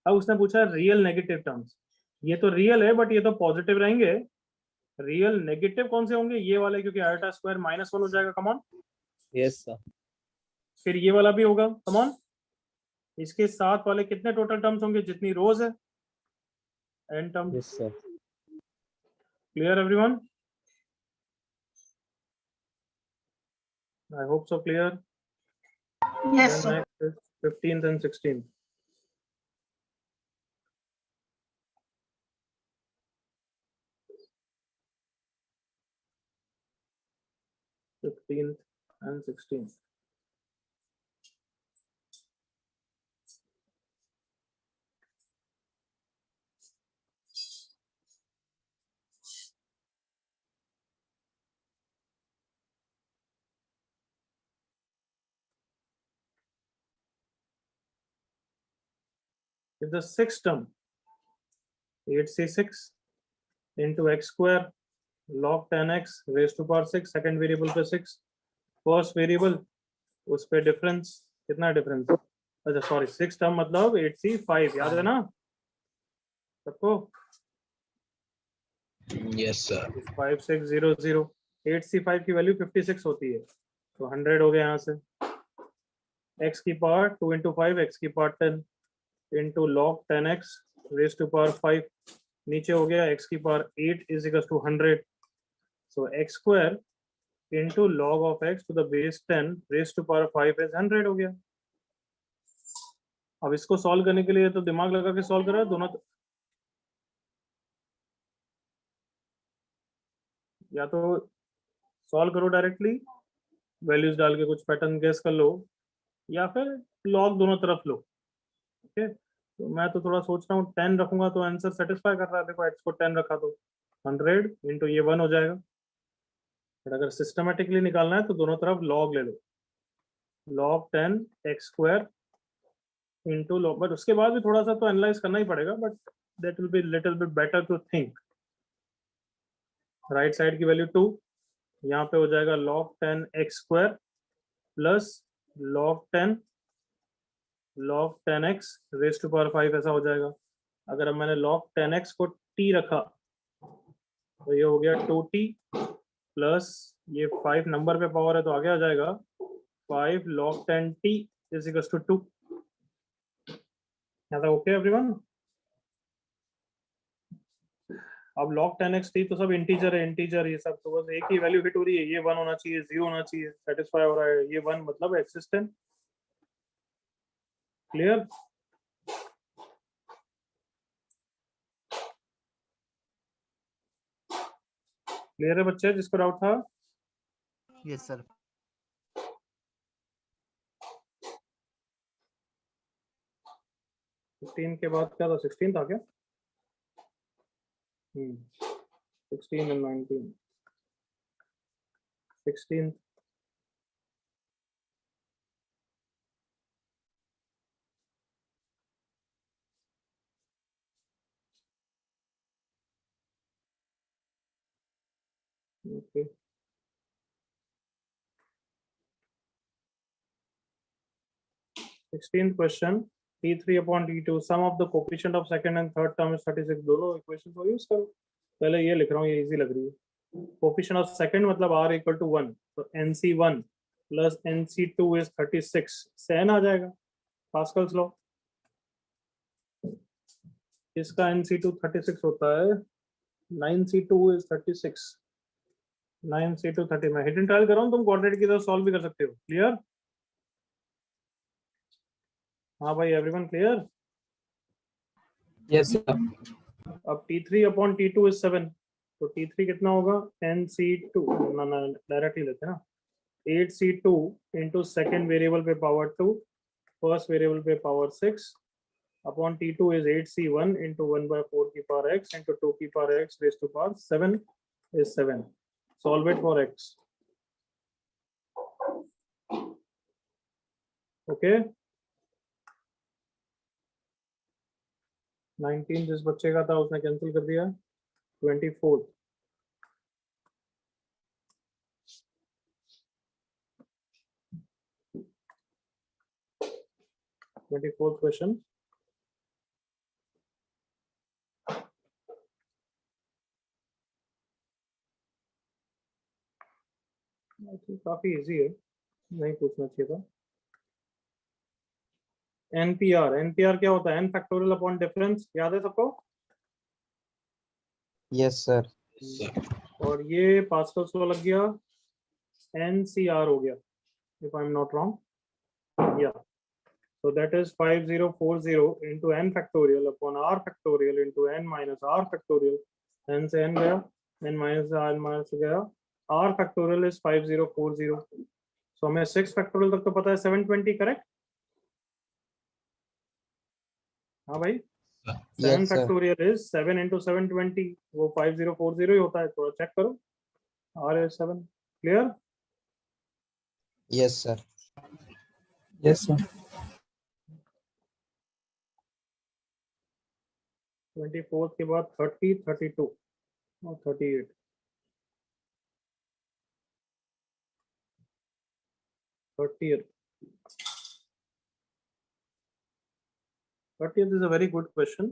अब उसने पूछा है रियल नेगेटिव टर्म्स। ये तो रियल है बट ये तो पॉजिटिव रहेंगे। रियल नेगेटिव कौन से होंगे? ये वाले, क्योंकि आयोटा स्क्वायर -1 हो जाएगा। Come on, Yes, sir. फिर ये वाला भी होगा। कमॉन, इसके साथ वाले कितने टोटल टर्म्स होंगे? जितनी रोज है, n term. Yes, sir. Clear everyone? I hope so clear. Yes, sir. Next is 15th and 16th। 15th and 16th. If the sixth term 8c6 into x square log 10x raised to power 6, second variable पे 6, first variable उस पे difference कितना difference, अच्छा sorry 6 term मतलब 8c5, याद है ना सबको? Yes, sir. 5600, 8c5 की वैल्यू 56 होती है, तो 100 हो गया यहाँ से। x की पावर 2 into 5 x की power 10 into log 10x raised to power 5, नीचे हो गया x की power 8 is equals to 100, so x square into log of x to the base 10 raised to power 5 is 100 हो गया। अब इसको सॉल्व करने के लिए तो दिमाग लगा के सॉल्व कर रहा है दोनों, या तो सॉल्व करो डायरेक्टली वैल्यूज डाल के कुछ पैटर्न गेस कर लो, या फिर लॉग दोनों तरफ लो। ओके, तो मैं तो थोड़ा सोच रहा हूँ 10 रखूंगा तो आंसर सेटिस्फाई कर रहा है, देखो x को 10 रखा तो 100 इंटू ये 1 हो जाएगा, बट अगर सिस्टमेटिकली निकालना है तो दोनों तरफ लॉग ले लो, log 10 x square into log, but उसके बाद भी थोड़ा सा तो एनालाइज करना ही पड़ेगा, but that will be little bit better to think. Right side की वैल्यू 2, यहाँ पे हो जाएगा log 10 x square plus log 10x raise to power 5 ऐसा हो जाएगा। अगर अब मैंने log 10x को t रखा तो ये हो गया 2t प्लस ये 5 नंबर पे पावर है तो आगे आ जाएगा 5 log 10t is equals to 2। यहाँ तक ओके एवरीवन? अब log 10x t तो सब इंटीजर है, इंटीजर ये सब, तो बस एक ही वैल्यू हिट हो रही है, ये 1 होना चाहिए, 0 होना चाहिए, सेटिस्फाई हो रहा है, ये 1 मतलब एक्सिस्टेंट। क्लियर? क्लियर है बच्चे, जिसको डाउट था? Yes sir. 15 के बाद क्या था, 16 था क्या? 16 and 19, 16 okay. Sixteenth question, T3 upon T2, sum of the coefficient of second and third term is 36, दोनों इक्वेशन को यूज करो। पहले ये लिख रहा हूँ, ये इजी लग रही है। कोफिशिएंट ऑफ सेकंड मतलब r इक्वल टू 1, तो nc1 प्लस nc2 इज 36, से n आ जाएगा, पास्कल्स लॉ। इसका nc2 36 होता है, 9c2 इज 36, 9c2 30, मैं हिडन ट्रायल कर रहा हूँ, तुम कोऑर्डिनेट की तरह सॉल्व भी कर सकते हो। क्लियर? हाँ भाई, एवरीवन क्लियर? Yes, sir. अब T3 अपॉन T2 इज 7, तो T3 कितना होगा, nc2 ना डायरेक्टली लेते हैं ना, 8c2 इंटू सेकेंड वेरिएबल पे पावर 2, फर्स्ट वेरिएबल पे power 6 upon T2 is 8c1 into 1/4 की पावर x इंटू 2 की power x raise to power 7 is 7। Solve it for x। Okay, 19 जिस बच्चे का था उसने कैंसिल कर दिया, 24 24th क्वेश्चन। काफी इजी है, नहीं पूछना चाहिए था। एनपीआर, एनपीआर क्या होता है, एन फैक्टोरियल अपॉन डिफरेंस, याद है सबको? Yes, sir. और ये पास्कल्स लॉ लग गया, एनसीआर हो गया, if I am not wrong. या so that is 5040 into n factorial upon r factorial into n minus r factorial, n से n गया, n minus r minus गया, r factorial is 5040. So हमें 6 factorial तक तो पता है 720, करेक्ट? हाँ भाई, 7 Yes, sir. factorial is 7 into 720, वो 5040 ही होता है, थोड़ा चेक करो। r is 7, clear? Yes, sir. Yes, sir. 24 के बाद 30, 32 और 38। Thirtieth is a very good question.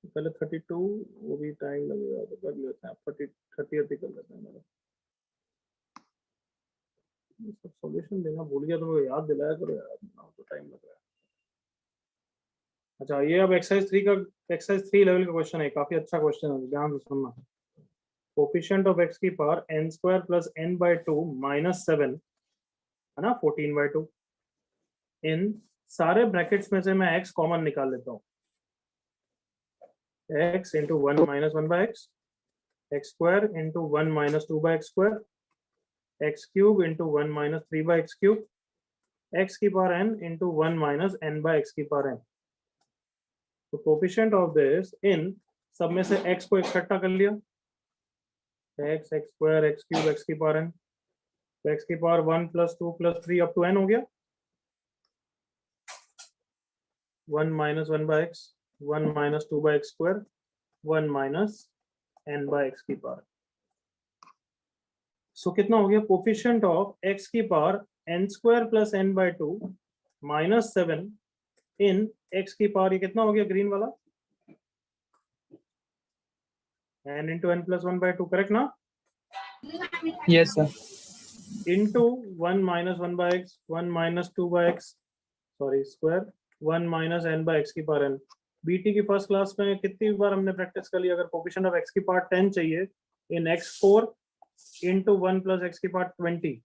पहले 32, वो भी टाइम लगेगा तो कर लेते हैं, 30th ही कर लेते हैं। मेरा सब सॉल्यूशन देना भूल गया तो मुझे याद दिलाया करो यार, तो टाइम लग रहा है। अच्छा, ये अब एक्सरसाइज 3 लेवल का क्वेश्चन है, काफी अच्छा क्वेश्चन है, ध्यान से सुनना। कोफिशिएंट ऑफ x की पावर n² + n/2 - 7 है ना, 14/2। इन सारे ब्रैकेट्स में से मैं x कॉमन निकाल लेता हूँ। x into 1 - 1/x, x² into 1 - 2/x², x³ into 1 - 3/x³, x की पावर n into 1 - n/x की पावर n। तो कोफिशिएंट ऑफ दिस इन सब में से x को इकट्ठा कर लिया, x, x² x³ x की पावर n, तो x की पावर 1 + 2 + 3 up to n हो गया। 1 - 1/x, 1 - 2/x², 1 - n/x की पावर। सो कितना हो गया? कोफिशिएंट ऑफ x की पावर n² + n/2 - 7 इन x की पावर, ये कितना हो गया ग्रीन वाला? n into n + 1/2, करेक्ट ना? Yes, sir. Into 1 - 1/x, 1 - 2/x, sorry square, 1 - n/x की पावर n। बीटी की फर्स्ट क्लास में कितनी बार हमने प्रैक्टिस कर लिया? अगर कोफिशिएंट ऑफ x की पावर 10 चाहिए इन x4 into 1 + x की पावर 20,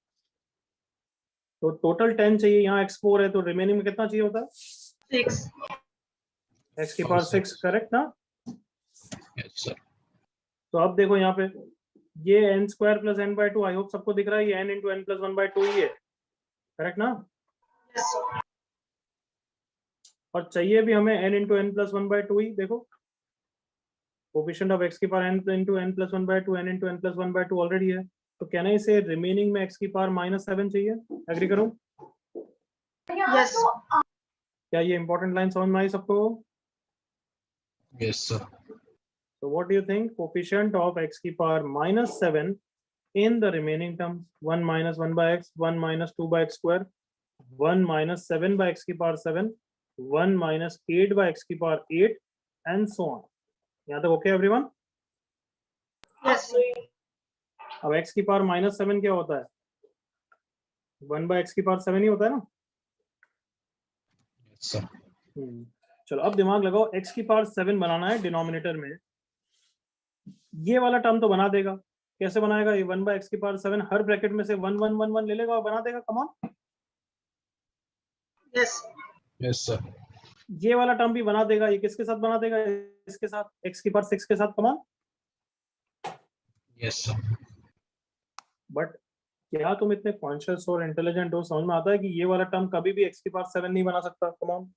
तो टोटल 10 चाहिए, यहाँ x4 है तो रिमेनिंग में कितना चाहिए होता है? 6. x की पावर 6, करेक्ट ना? Yes, sir. तो अब देखो यहाँ पे ये n² + n/2, आई होप सबको दिख रहा है, ये n into n + 1/2 ही है, करेक्ट ना? Yes, sir. और चाहिए भी हमें n into n + 1/2 ही। देखो कोफिशिएंट ऑफ x की power n into n + 1/2, n into n + 1/2 already है, तो कहना है इसे रिमेनिंग में x की पावर -7 चाहिए। एग्री करो? Yes. क्या ये इंपॉर्टेंट लाइन समझ में आई सबको? Yes, sir. So what do you think? Coefficient of x की power -7 in the remaining terms, 1 - 1/x, 1 - 2/x², 1 - 7/x की पावर 7, 1 - 8/x की पावर 8 and so on. यहाँ तक ओके एवरीवन? Yes, sir. अब x की पावर -7 क्या होता है? 1/x की पावर 7 ही होता है ना? Yes, sir. चलो अब दिमाग लगाओ, x की पावर 7 बनाना है डिनोमिनेटर में, ये वाला टर्म तो बना देगा। कैसे बनाएगा? ये 1/x की पावर 7 हर ब्रैकेट में से 1 1 1 1 ले लेगा और बना देगा। Come on, Yes. Yes, sir. ये वाला टर्म भी बना देगा। ये किसके साथ बना देगा? इसके साथ, x की पावर 6 के साथ। कम ऑन। Yes, sir. बट क्या तुम इतने कॉन्शियस और इंटेलिजेंट हो, समझ में आता है कि ये वाला टर्म कभी भी x की पावर 7 नहीं बना सकता? कम ऑन,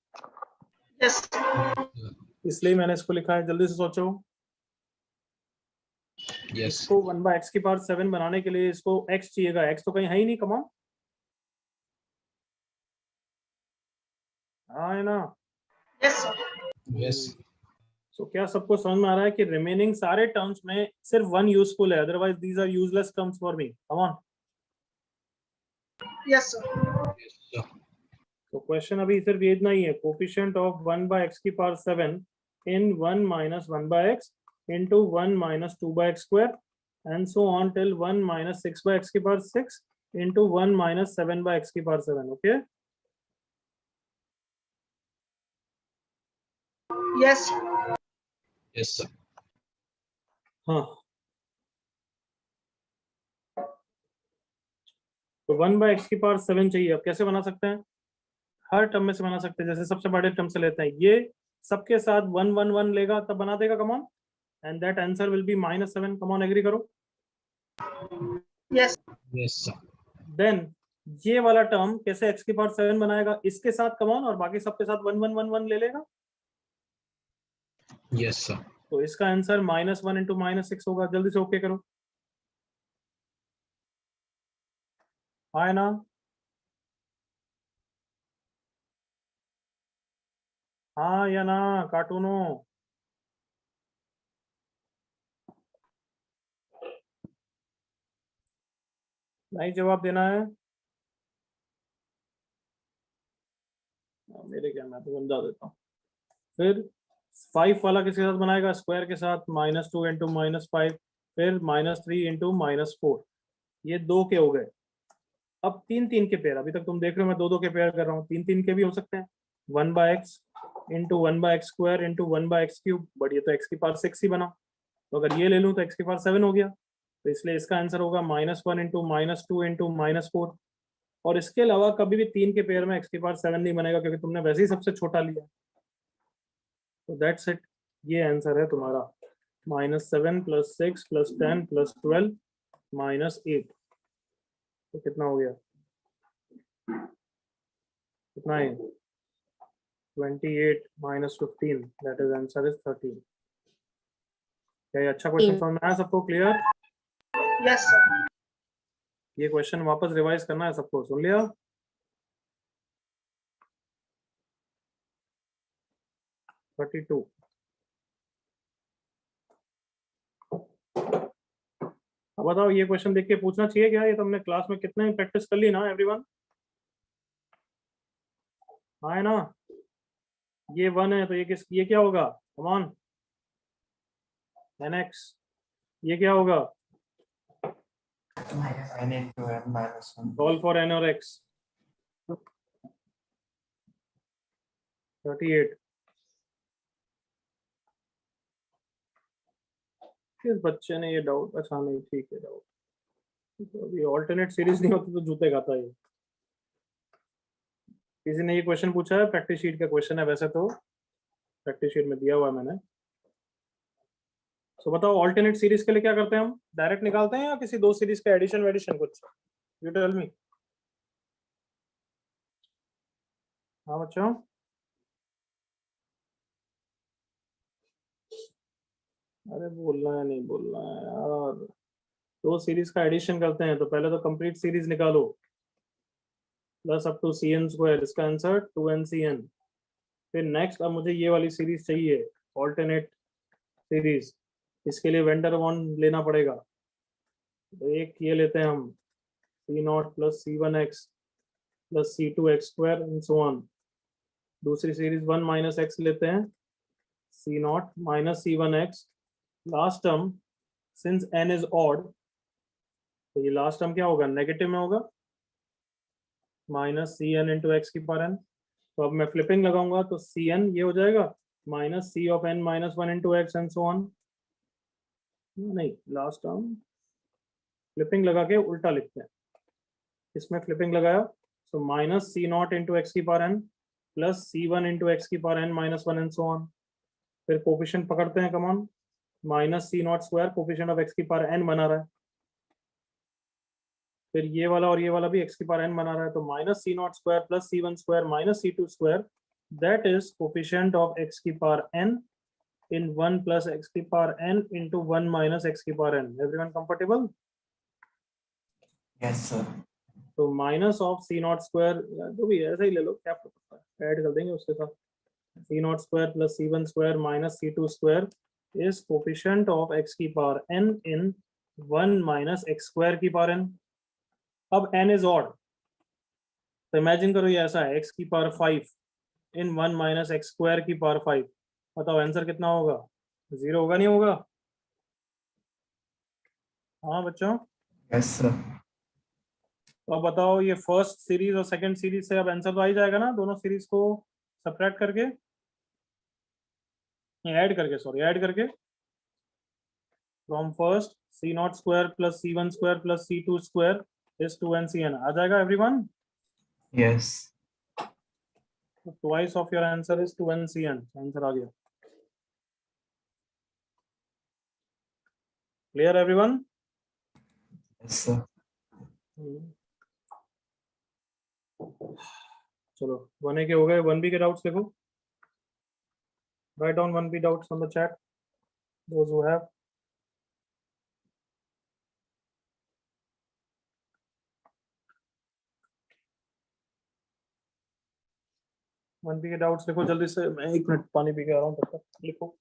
Yes. इसलिए मैंने इसको लिखा है। जल्दी से सोचो, Yes. इसको 1/x की पावर 7 बनाने के लिए इसको x चाहिएगा, x तो कहीं है ही नहीं। कम ऑन, हाँ है ना? Yes, sir. Yes. सो क्या सबको समझ में आ रहा है कि रिमेनिंग सारे टर्म्स में सिर्फ 1 यूजफुल है, otherwise these are useless terms for me. Come on. Yes, sir. Yes, sir. तो क्वेश्चन अभी सिर्फ ये इतना ही है, कोफिशिएंट ऑफ 1/x की power 7 in 1 - 1/x into 1 - 2/x² and so on till 1 - 6/x की पावर 6 into 1 - 7/x की power 7। Okay, Yes. Yes, sir. हाँ। तो 1/x की पावर 7 चाहिए। अब कैसे बना सकते हैं? हर टर्म में से बना सकते हैं। जैसे सबसे बड़े टर्म से लेते हैं, ये सबके साथ 1 1 1 लेगा तब बना देगा। Come on, and that answer will be -7। Come on, agree करो? Yes. Yes, sir. देन ये वाला टर्म कैसे x की पावर 7 बनाएगा, इसके साथ कमान और बाकी सबके साथ 1 1 1 1 ले लेगा, Yes, sir. तो इसका आंसर -1 इंटू -6 होगा। जल्दी से ओके करो, हाँ ना, हाँ या ना कार्टूनो, नहीं जवाब देना है, मेरे क्या, मैं तो समझा देता हूँ। फिर 5 वाला किसके साथ बनाएगा, स्क्वायर के साथ, -2 इंटू -5, फिर -3 इंटू -4, ये 2 के हो गए। अब 3 3 के पेयर, अभी तक तुम देख रहे हो मैं 2 2 के पेयर कर रहा हूँ, 3 3 के भी हो सकते हैं, 1/x into 1/x square into 1/x cube, but ये तो x की पावर 6 ही बना, तो अगर ये ले लूँ तो x की पावर 7 हो गया, तो इसलिए इसका आंसर होगा -1 इंटू -2 इंटू -4। और इसके अलावा कभी भी 3 के पेयर में x की पावर 7 नहीं बनेगा, क्योंकि तुमने वैसे ही सबसे छोटा लिया, तो दैट्स इट, ये आंसर है तुम्हारा, -7 + 6 + 10 + 12 -8, तो कितना हो गया, कितना है, 28 - 15, दैट इज आंसर इज 13। क्या ये अच्छा क्वेश्चन समझ में आया सबको, क्लियर? Yes, sir. ये क्वेश्चन वापस रिवाइज करना है सबको, सुन लिया? Thirty two. अब बताओ, ये क्वेश्चन देख के पूछना चाहिए क्या, ये तुमने क्लास में कितने प्रैक्टिस कर ली ना एवरीवन? हाँ है ना, ये 1 है तो ये क्या होगा, कम ऑन, nx, ये क्या होगा, n into n minus 1. Solve for n और x, 38। किस बच्चे ने ये डाउट, अच्छा नहीं ठीक है डाउट, तो अभी ऑल्टरनेट सीरीज नहीं होती तो जूते खाता है ये। किसी ने ये क्वेश्चन पूछा है, प्रैक्टिस शीट का क्वेश्चन है, वैसे तो प्रैक्टिस शीट में दिया हुआ है मैंने। तो बताओ ऑल्टरनेट सीरीज के लिए क्या करते हैं हम, डायरेक्ट निकालते हैं या किसी दो सीरीज का एडिशन वेडिशन कुछ, यू टेल मी। हाँ बच्चों, अरे बोलना है नहीं बोलना है यार, दो सीरीज का एडिशन करते हैं, तो पहले तो कंप्लीट सीरीज निकालो, प्लस अप टू cn², इसका आंसर 2n/cn। फिर नेक्स्ट, अब मुझे ये वाली सीरीज चाहिए, ऑल्टरनेट सीरीज, इसके लिए वेंडर वन लेना पड़ेगा, तो एक ये लेते हैं हम, c0 + c1x + c2x² and so on. दूसरी सीरीज 1 - x लेते हैं, c0 - c1x, last term since n is odd, तो ये लास्ट टर्म क्या होगा, नेगेटिव में होगा, -cn इंटू x की पावर n। तो अब मैं फ्लिपिंग लगाऊंगा तो cn ये हो जाएगा -c of n - 1 into x and so on, नहीं लास्ट टर्म फ्लिपिंग लगा के उल्टा लिखते हैं, इसमें फ्लिपिंग लगाया, सो -c0 इंटू x की power n plus c1 into x की power n - 1 and so on. फिर कोफिशिएंट पकड़ते हैं, come on, -c0² coefficient of x की पावर n बना रहा है, फिर ये वाला और ये वाला भी x की पावर n बना रहा है, तो -c0² + c1² - c2², that is coefficient of x की पावर n in 1 + x की पावर n into 1 - x की power n। Everyone comfortable? Yes, sir. तो -c0², जो भी है ऐसा ही ले लो, क्या पता है, ऐड कर देंगे उसके साथ, c0² + c1² - c2² is coefficient of x की पावर n in 1 - x² की पावर n। अब n इज ऑड, तो इमेजिन करो ये ऐसा है, x की पावर 5 in 1 - x² की पावर 5, बताओ आंसर कितना होगा, 0 होगा नहीं होगा? हाँ बच्चों, Yes, sir. तो अब बताओ, ये फर्स्ट सीरीज और सेकंड सीरीज से अब आंसर तो आ ही जाएगा ना, दोनों सीरीज को सब्ट्रैक्ट करके, ऐड करके, सॉरी ऐड करके, from first c0² + c1² + c2² is 2n/cn, आ जाएगा everyone? Yes. Twice of your answer is 2n/cn, answer आ गया, क्लियर एवरीवन? Yes, sir. चलो 1A के हो गए, 1B के डाउट्स देखो. Write down 1B doubts on the chat. Those who have. One B के डाउट्स लिखो जल्दी से. मैं 1 मिनट पानी पी के आ रहा हूँ, तब तक लिखो.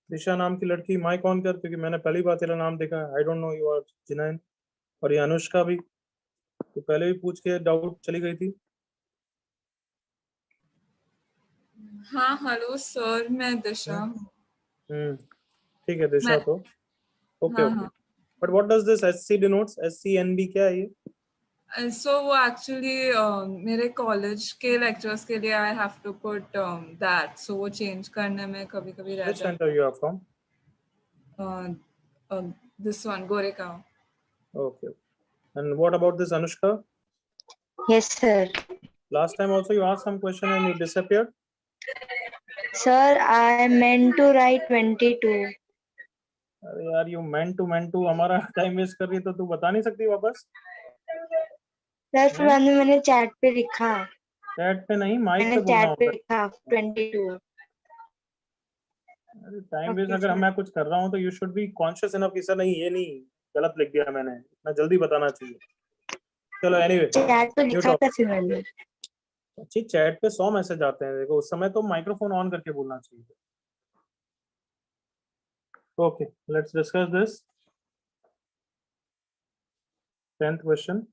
दिशा नाम की लड़की माइक ऑन कर, क्योंकि मैंने पहली बार तेरा नाम देखा. I don't know you are जिनैन. और ये अनुष्का भी, तो पहले भी पूछ के डाउट चली गई थी. हाँ हेलो सर, मैं दिशा. ठीक है दिशा. तो ओके हाँ ओके. हाँ. But what does this SC denotes? SCNB क्या है ये? सो वो एक्चुअली मेरे कॉलेज के लेक्चर्स के लिए I have to put that, so वो चेंज करने में कभी कभी रह Which जाता. center you are from? This one, Goregaon. Okay. And what about this Anushka? Yes, sir. Last time also you asked some question and you disappeared. Sir, I meant to write 22. अरे यार, you meant to हमारा time waste कर रही है, तो तू बता नहीं सकती वापस? सर फिर मैंने चैट पे लिखा. चैट पे नहीं, माइक मैंने पे बोलना चैट पे होता है. लिखा 22. अरे टाइम Okay, वेस्ट अगर sir. मैं कुछ कर रहा हूँ तो you should be conscious enough कि सर नहीं, ये नहीं, गलत लिख दिया मैंने, इतना जल्दी बताना चाहिए. चलो एनीवे, चैट पे लिखा था फिर मैंने. अच्छी चैट पे 100 मैसेज आते हैं. देखो उस समय तो माइक्रोफोन ऑन करके बोलना चाहिए. Okay, let's discuss this 10th question.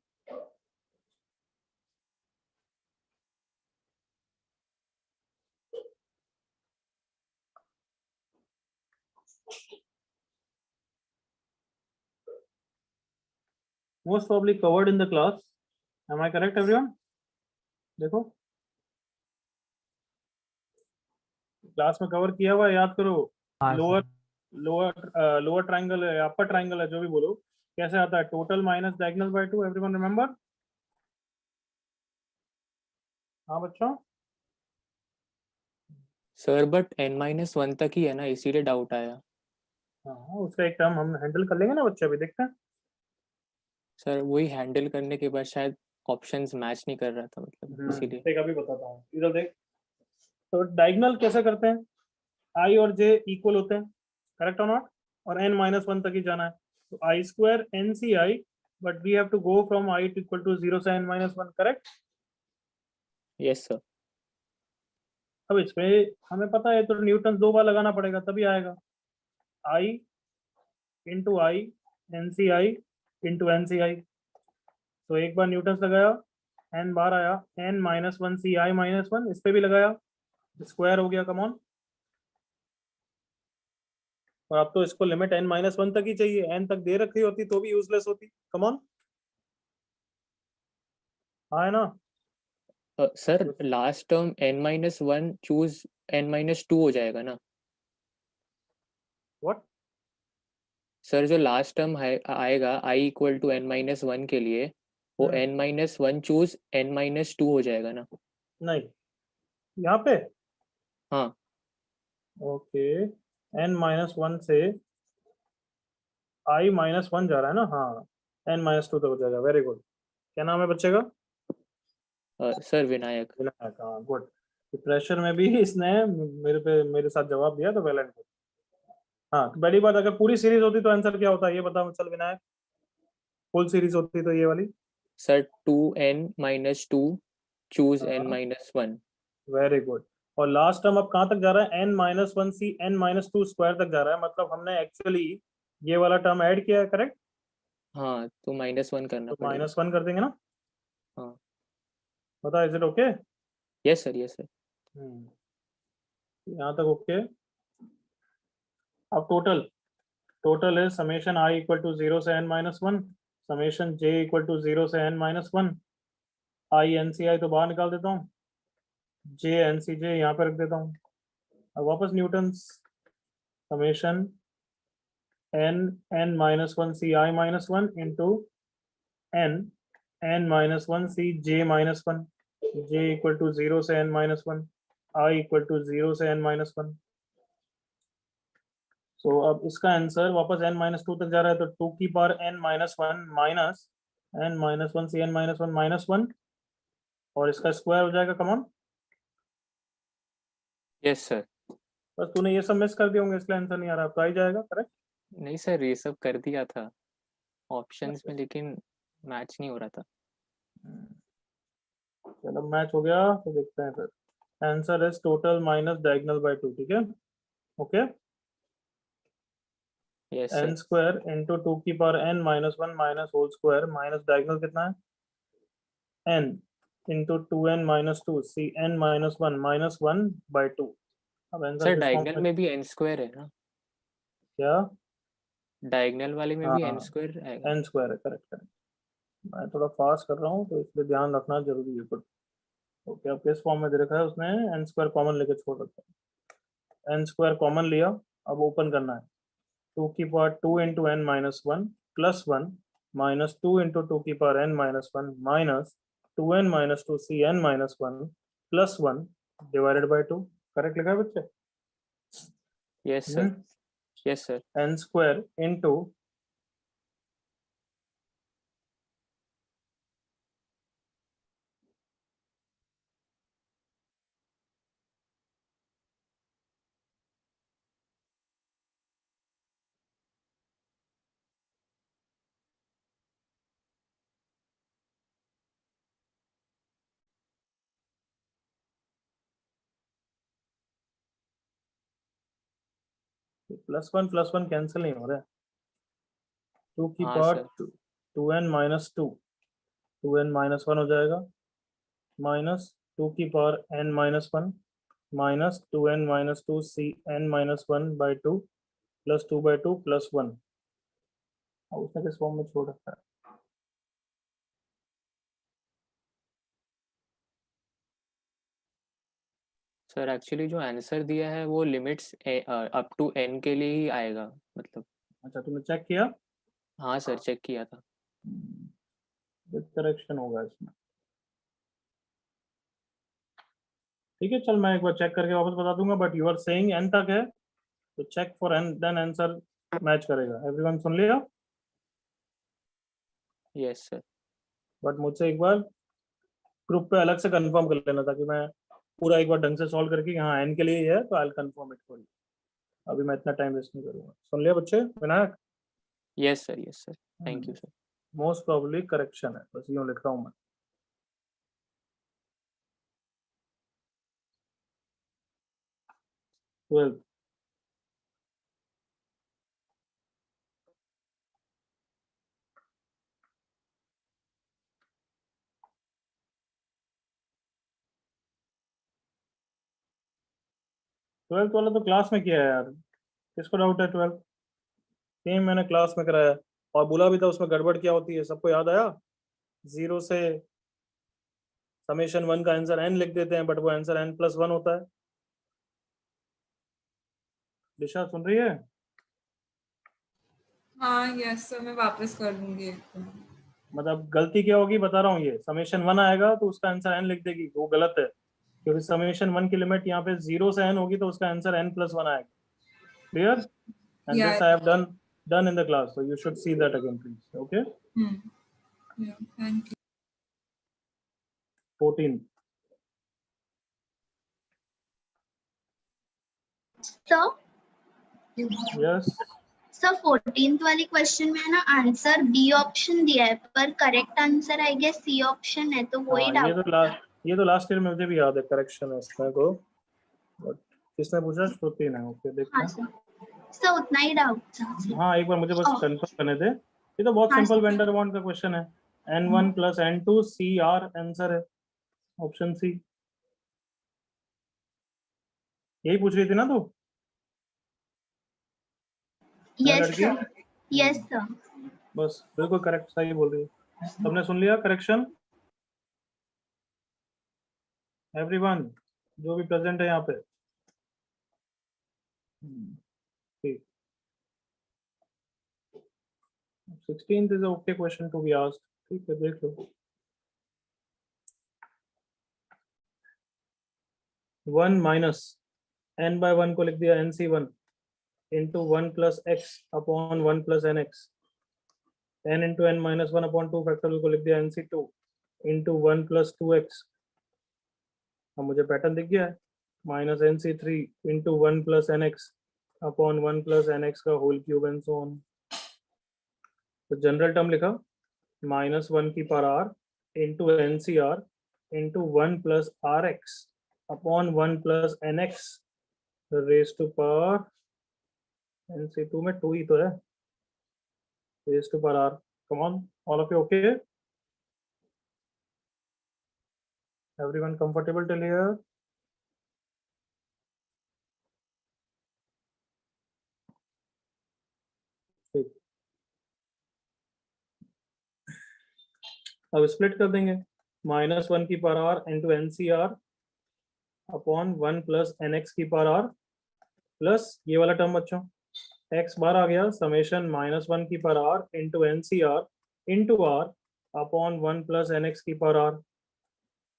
Most probably covered in the class. Am I correct, everyone? देखो क्लास में कवर किया हुआ है, याद करो. लोअर ट्रायंगल है, अपर ट्रायंगल है, जो भी बोलो. कैसे आता है? Total minus diagonal by 2. Everyone remember? हाँ बच्चों. सर बट n-1 तक ही है ना, इसीलिए डाउट आया. हाँ, उसका एक टर्म हम हैंडल कर लेंगे ना बच्चे, अभी देखते हैं. सर वही हैंडल करने के बाद शायद ऑप्शंस मैच नहीं कर रहा था, मतलब इसीलिए. देख अभी बताता हूँ, इधर देख. तो डायगोनल कैसे करते हैं? I और J इक्वल होते हैं, करेक्ट और नॉट? और n-1 तक ही जाना है. तो I square NCI, but we have to go from I equal to 0 से n-1, करेक्ट? Yes sir. अब इसमें हमें पता है, तो न्यूटन 2 बार लगाना पड़ेगा तभी आएगा. I into I NCI into NCI. तो एक बार न्यूटन लगाया, n बार आया, n-1 CI-1. इस पे भी लगाया, स्क्वायर हो गया. Come on. और अब तो इसको लिमिट n-1 तक ही चाहिए. n तक दे रखी होती तो भी यूजलेस होती. Come on. हाँ है ना? Sir last term n-1 choose n-2 हो जाएगा ना? व्हाट? सर जो लास्ट टर्म आएगा i इक्वल टू n-1 के लिए, वो n-1 चूज n-2 हो जाएगा ना? नहीं, यहाँ पे. हाँ. ओके, n-1 से i-1 जा रहा है ना? हाँ, n-2 तक हो जाएगा. Very good. क्या नाम है बच्चे का? सर विनायक. विनायक. हाँ गुड. प्रेशर में भी इसने मेरे साथ जवाब दिया, तो वेल एंड गुड. हाँ, पहली बात, अगर पूरी सीरीज होती तो आंसर क्या होता है ये बताओ. चल विनायक, फुल सीरीज होती तो ये वाली. Sir 2n-2 choose n-1. Very good. और लास्ट टर्म अब कहाँ तक जा रहा है, n-1c n-2 स्क्वायर तक जा रहा है, मतलब हमने एक्चुअली ये वाला टर्म ऐड किया है, करेक्ट? हाँ, तो -1 करना तो पड़ेगा। -1 कर देंगे ना? हाँ। बता, is it okay? Yes sir, yes sir. यहाँ तक ओके। अब टोटल है समेशन i इक्वल टू 0 से n-1, summation j equal to 0 से n-1, i NCi तो बाहर निकाल देता हूँ, j NCj यहाँ पे रख देता हूँ। अब वापस Newton's summation n-1 ci -1 into n-1 cj-1, j equal to 0 से n-1, i इक्वल टू 0 से n-1। तो अब इसका आंसर वापस n-2 तक जा रहा है, तो 2 की पावर n-1 माइनस n-1 से n-1 -1 और इसका स्क्वायर हो जाएगा, कमॉन। Yes sir. बस तूने ये सब मिस कर दिया होंगे, इसलिए आंसर नहीं आ रहा, तो आ ही जाएगा, करेक्ट? नहीं सर, ये सब कर दिया था ऑप्शंस में, लेकिन मैच नहीं हो रहा था। चलो मैच हो गया, तो देखते हैं फिर। Answer is total minus diagonal by 2, ठीक है? Okay, yes n sir. Square into 2 की power n-1 minus whole square minus diagonal कितना है, n into 2n - 2 cn -1 -1 bye 2। अब आंसर सर किस फॉर्म डायगोनल में भी n स्क्वायर है ना? क्या? डायगोनल वाले में भी हाँ, n स्क्वायर आएगा। n स्क्वायर है, करेक्ट करेक्ट। मैं थोड़ा फास्ट कर रहा हूँ, तो इसलिए ध्यान रखना जरूरी है। Good, okay. अब किस फॉर्म में दे रखा है उसने, n स्क्वायर कॉमन लेके छोड़ रखा है, n स्क्वायर कॉमन लिया, अब ओपन करना है। 2 की power 2 into n-1 plus 1 minus 2 into 2 की power n-1 minus 2n - 2 cn-1 plus 1 divided by 2। Correct लिखा है बच्चे? Yes sir, yes sir. n square into plus 1 cancel नहीं हो रहा है। 2 की हाँ पावर सर। 2n - 2 2n - 1 हो जाएगा, माइनस 2 की power n-1 minus 2n - 2 cn-1 by 2 plus 2 by 2 plus 1। अब उसने किस फॉर्म में छोड़ रखा है? सर एक्चुअली जो आंसर दिया है वो लिमिट्स अप टू n के लिए ही आएगा, मतलब। अच्छा, तुमने चेक किया? हाँ सर, चेक किया था। विद करेक्शन होगा इसमें, ठीक है। चल मैं एक बार चेक करके वापस बता दूंगा, but you are saying n तक है, तो check for n, then answer match करेगा। एवरीवन सुन लिया? Yes sir. बट मुझसे एक बार ग्रुप पे अलग से कंफर्म कर लेना, ताकि मैं पूरा एक बार ढंग से सॉल्व करके, यहाँ n के लिए ही है तो I will confirm it for you. अभी मैं इतना टाइम वेस्ट नहीं करूंगा। सुन लिया बच्चे? Vinayak? Yes sir, yes sir. Thank you sir. Most probably correction है, बस यूं लिख रहा हूं मैं। ट्वेल्थ, ट्वेल्थ वाला तो क्लास में किया है यार, किसको डाउट है? ट्वेल्थ सेम मैंने क्लास में कराया और बोला भी था उसमें गड़बड़ क्या होती है, सबको याद आया? 0 से समेशन 1 का आंसर n लिख देते हैं, बट वो आंसर n+1 होता है। दिशा सुन रही है? हाँ यस सर, मैं वापस कर दूंगी एक बार। मतलब गलती क्या होगी बता रहा हूँ, ये समेशन 1 आएगा तो उसका आंसर n लिख देगी, वो गलत है, क्योंकि समेशन 1 की लिमिट यहाँ पे 0 से n होगी, तो उसका आंसर n+1 आएगा। Clear? And Yeah. This I have done in the class, so you should see that again please. Okay? Yeah, thank you. 14. Sir Yes. Sir 14th वाले क्वेश्चन में है ना, आंसर बी ऑप्शन दिया है, पर correct answer I guess C option है, तो वही हाँ, डाउट। ये तो लास्ट ईयर में मुझे भी याद है, करेक्शन है इसमें को। किसने पूछा? श्रुति ने। ओके देखते हाँ हैं। सर, सर उतना ही डाउट था। हाँ एक बार मुझे बस Oh. कंफर्म करने दे। ये तो बहुत हाँ, सिंपल सर। वेंडर बॉन्ड का क्वेश्चन है। N1 plus N2 CR answer है, ऑप्शन सी। यही पूछ रही थी ना तू? है यस लड़की? Sir, yes sir. बस बिल्कुल करेक्ट, सही बोल रही है। सबने सुन लिया करेक्शन? एवरीवन जो भी प्रेजेंट है यहाँ पे? ठीक। 16th is a okay question to be asked। ठीक है देख लो। 1 माइनस n by 1 को लिख दिया nc1 into 1 plus x upon 1 plus N x. n into n minus 1 upon 2 factorial को लिख दिया nc2 इंटू 1 प्लस 2x। अब मुझे पैटर्न दिख गया है। Minus nc3 into 1 plus N x upon 1 plus N X का whole cube and so on. तो जनरल टर्म लिखा -1 की power r into ncr into 1 plus R X upon 1 plus N x raise to power nc2 में 2 ही तो है, raise to power r। Come on all of you okay? Everyone comfortable till here? ठीक, अब split कर देंगे। -1 की power r into ncr upon 1 plus nx की पावर r प्लस ये वाला टर्म बच्चों x बार आ गया समेशन -1 की power r into ncr into r upon 1 plus nx की पावर r।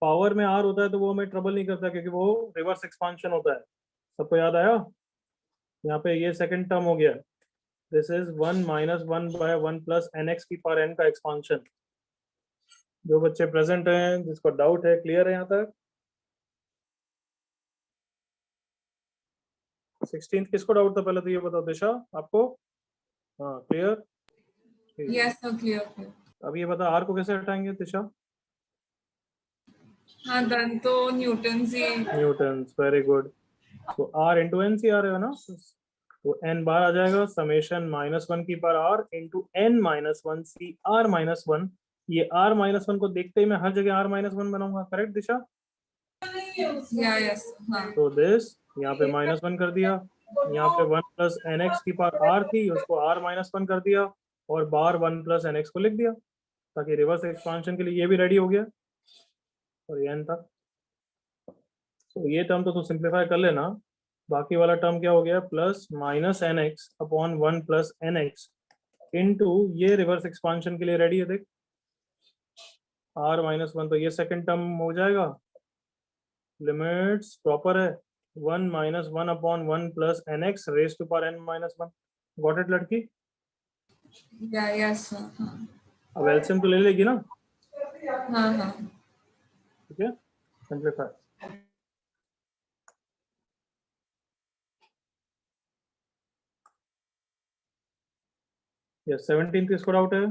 पावर में r होता है तो वो हमें ट्रबल नहीं करता क्योंकि वो रिवर्स एक्सपांशन होता है। सबको याद आया? यहाँ पे ये सेकंड टर्म हो गया। This is 1 minus 1 by 1 plus nx की पावर n का एक्सपांशन। जो बच्चे प्रेजेंट हैं, जिसको डाउट है, क्लियर है यहाँ तक? 16th किसको डाउट था पहले तो ये बताओ। दिशा आपको? हाँ क्लियर? Yes sir, clear. अब ये बता r को कैसे हटाएंगे दिशा? हाँ देन तो न्यूटन्स ही। Newton's, very good. तो r इंटू एन सी आर है ना, तो n बार आ जाएगा समेशन -1 की power r into n minus 1 सी r माइनस 1। ये r माइनस 1 को देखते ही मैं हर जगह r माइनस 1 बनाऊंगा। करेक्ट दिशा? या यस हाँ। तो दिस यहाँ पे -1 कर दिया, यहाँ पे 1 प्लस एन एक्स की पावर r थी, उसको r माइनस 1 कर दिया और बार 1 प्लस एन एक्स को लिख दिया ताकि रिवर्स एक्सपांशन के लिए ये भी रेडी हो गया। और ये n था। तो ये टर्म तो सिंप्लीफाई कर लेना। बाकी वाला टर्म क्या हो गया? Plus minus n x upon 1 plus N x into ये रिवर्स एक्सपांशन के लिए रेडी है। देख r माइनस 1, तो ये सेकंड टर्म हो जाएगा। लिमिट्स प्रॉपर है। 1 minus 1 upon 1 plus N x raise to power n minus 1। Got it लड़की? या यस हाँ। अब एलसीएम तो ले लेगी ना? हाँ हाँ। ठीक है, सिंप्लीफाई। यस 17 किसको डाउट है?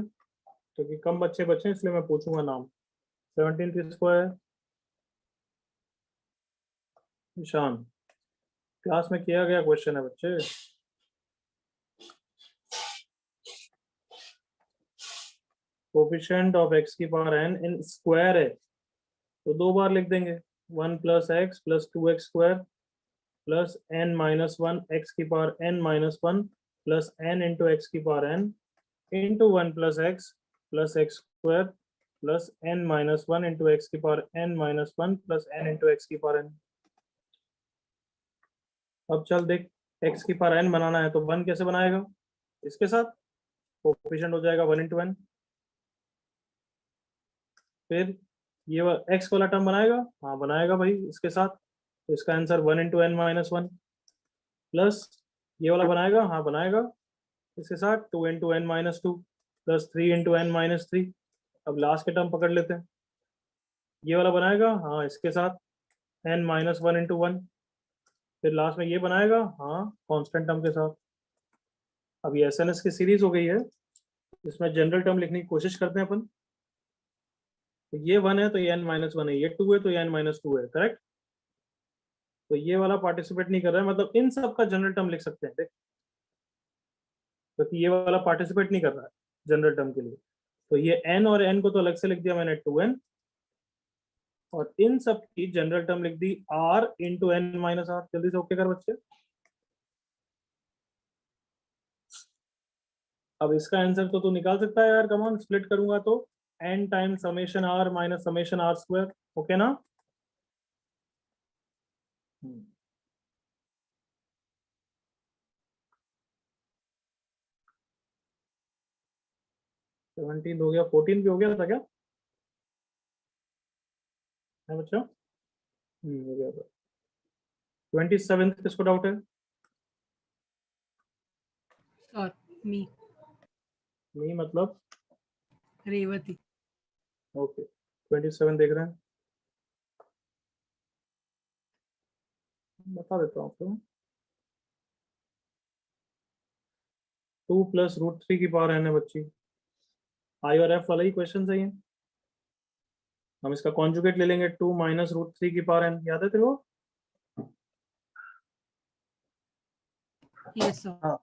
क्योंकि कम बच्चे बचे इसलिए मैं पूछूंगा नाम। 17 किसको है? ईशान। क्लास में किया गया क्वेश्चन है बच्चे। कोफिशिएंट ऑफ x की पावर n इन स्क्वायर है तो 2 बार लिख देंगे। 1 plus X plus 2x square plus n minus 1 x की power n minus 1 plus n into X की power n into 1 plus x square plus n minus 1 into X की power n minus 1 plus n into X की power n। अब चल देख, x की power n बनाना है तो 1 कैसे बनाएगा? इसके साथ कोफिशिएंट हो जाएगा 1 इंटू n। फिर ये x वाला टर्म बनाएगा? हाँ बनाएगा भाई इसके साथ। तो इसका answer 1 into n minus 1 plus ये वाला बनाएगा? हाँ बनाएगा इसके साथ 2 into n minus 2 plus 3 into n minus 3। अब लास्ट के टर्म पकड़ लेते हैं। ये वाला बनाएगा? हाँ इसके साथ n माइनस 1 इंटू 1। फिर लास्ट में ये बनाएगा? हाँ कांस्टेंट टर्म के साथ। अब ये एस की सीरीज हो गई है, इसमें जनरल टर्म लिखने की कोशिश करते हैं अपन। तो ये 1 है तो ये n माइनस 1 है, ये 2 है तो ये n माइनस 2 है। करेक्ट? तो ये वाला पार्टिसिपेट नहीं कर रहा है, मतलब इन सब का जनरल टर्म लिख सकते हैं, देख, क्योंकि ये वाला पार्टिसिपेट नहीं कर रहा है जनरल टर्म के लिए। तो ये n और n को तो अलग से लिख दिया मैंने 2n, और इन सब की जनरल टर्म लिख दी r into n minus r. जल्दी से ओके कर बच्चे। अब इसका आंसर तो तू निकाल सकता है यार, कम ऑन, स्प्लिट करूंगा तो n time summation r minus summation r square, okay ना? 17 हो गया, 14 भी हो गया था क्या है बच्चों? हो गया था। 27 किसको डाउट है? सर मी नहीं मतलब रेवती। ओके 27 देख रहे हैं, बता देता हूँ आपको। 2 प्लस रूट 3 की पावर n है बच्ची। आई और एफ वाला ही क्वेश्चन सही है। हम इसका कॉन्जुगेट ले लेंगे 2 माइनस रूट 3 की पावर n, याद है तेरे को? Yes sir. हाँ,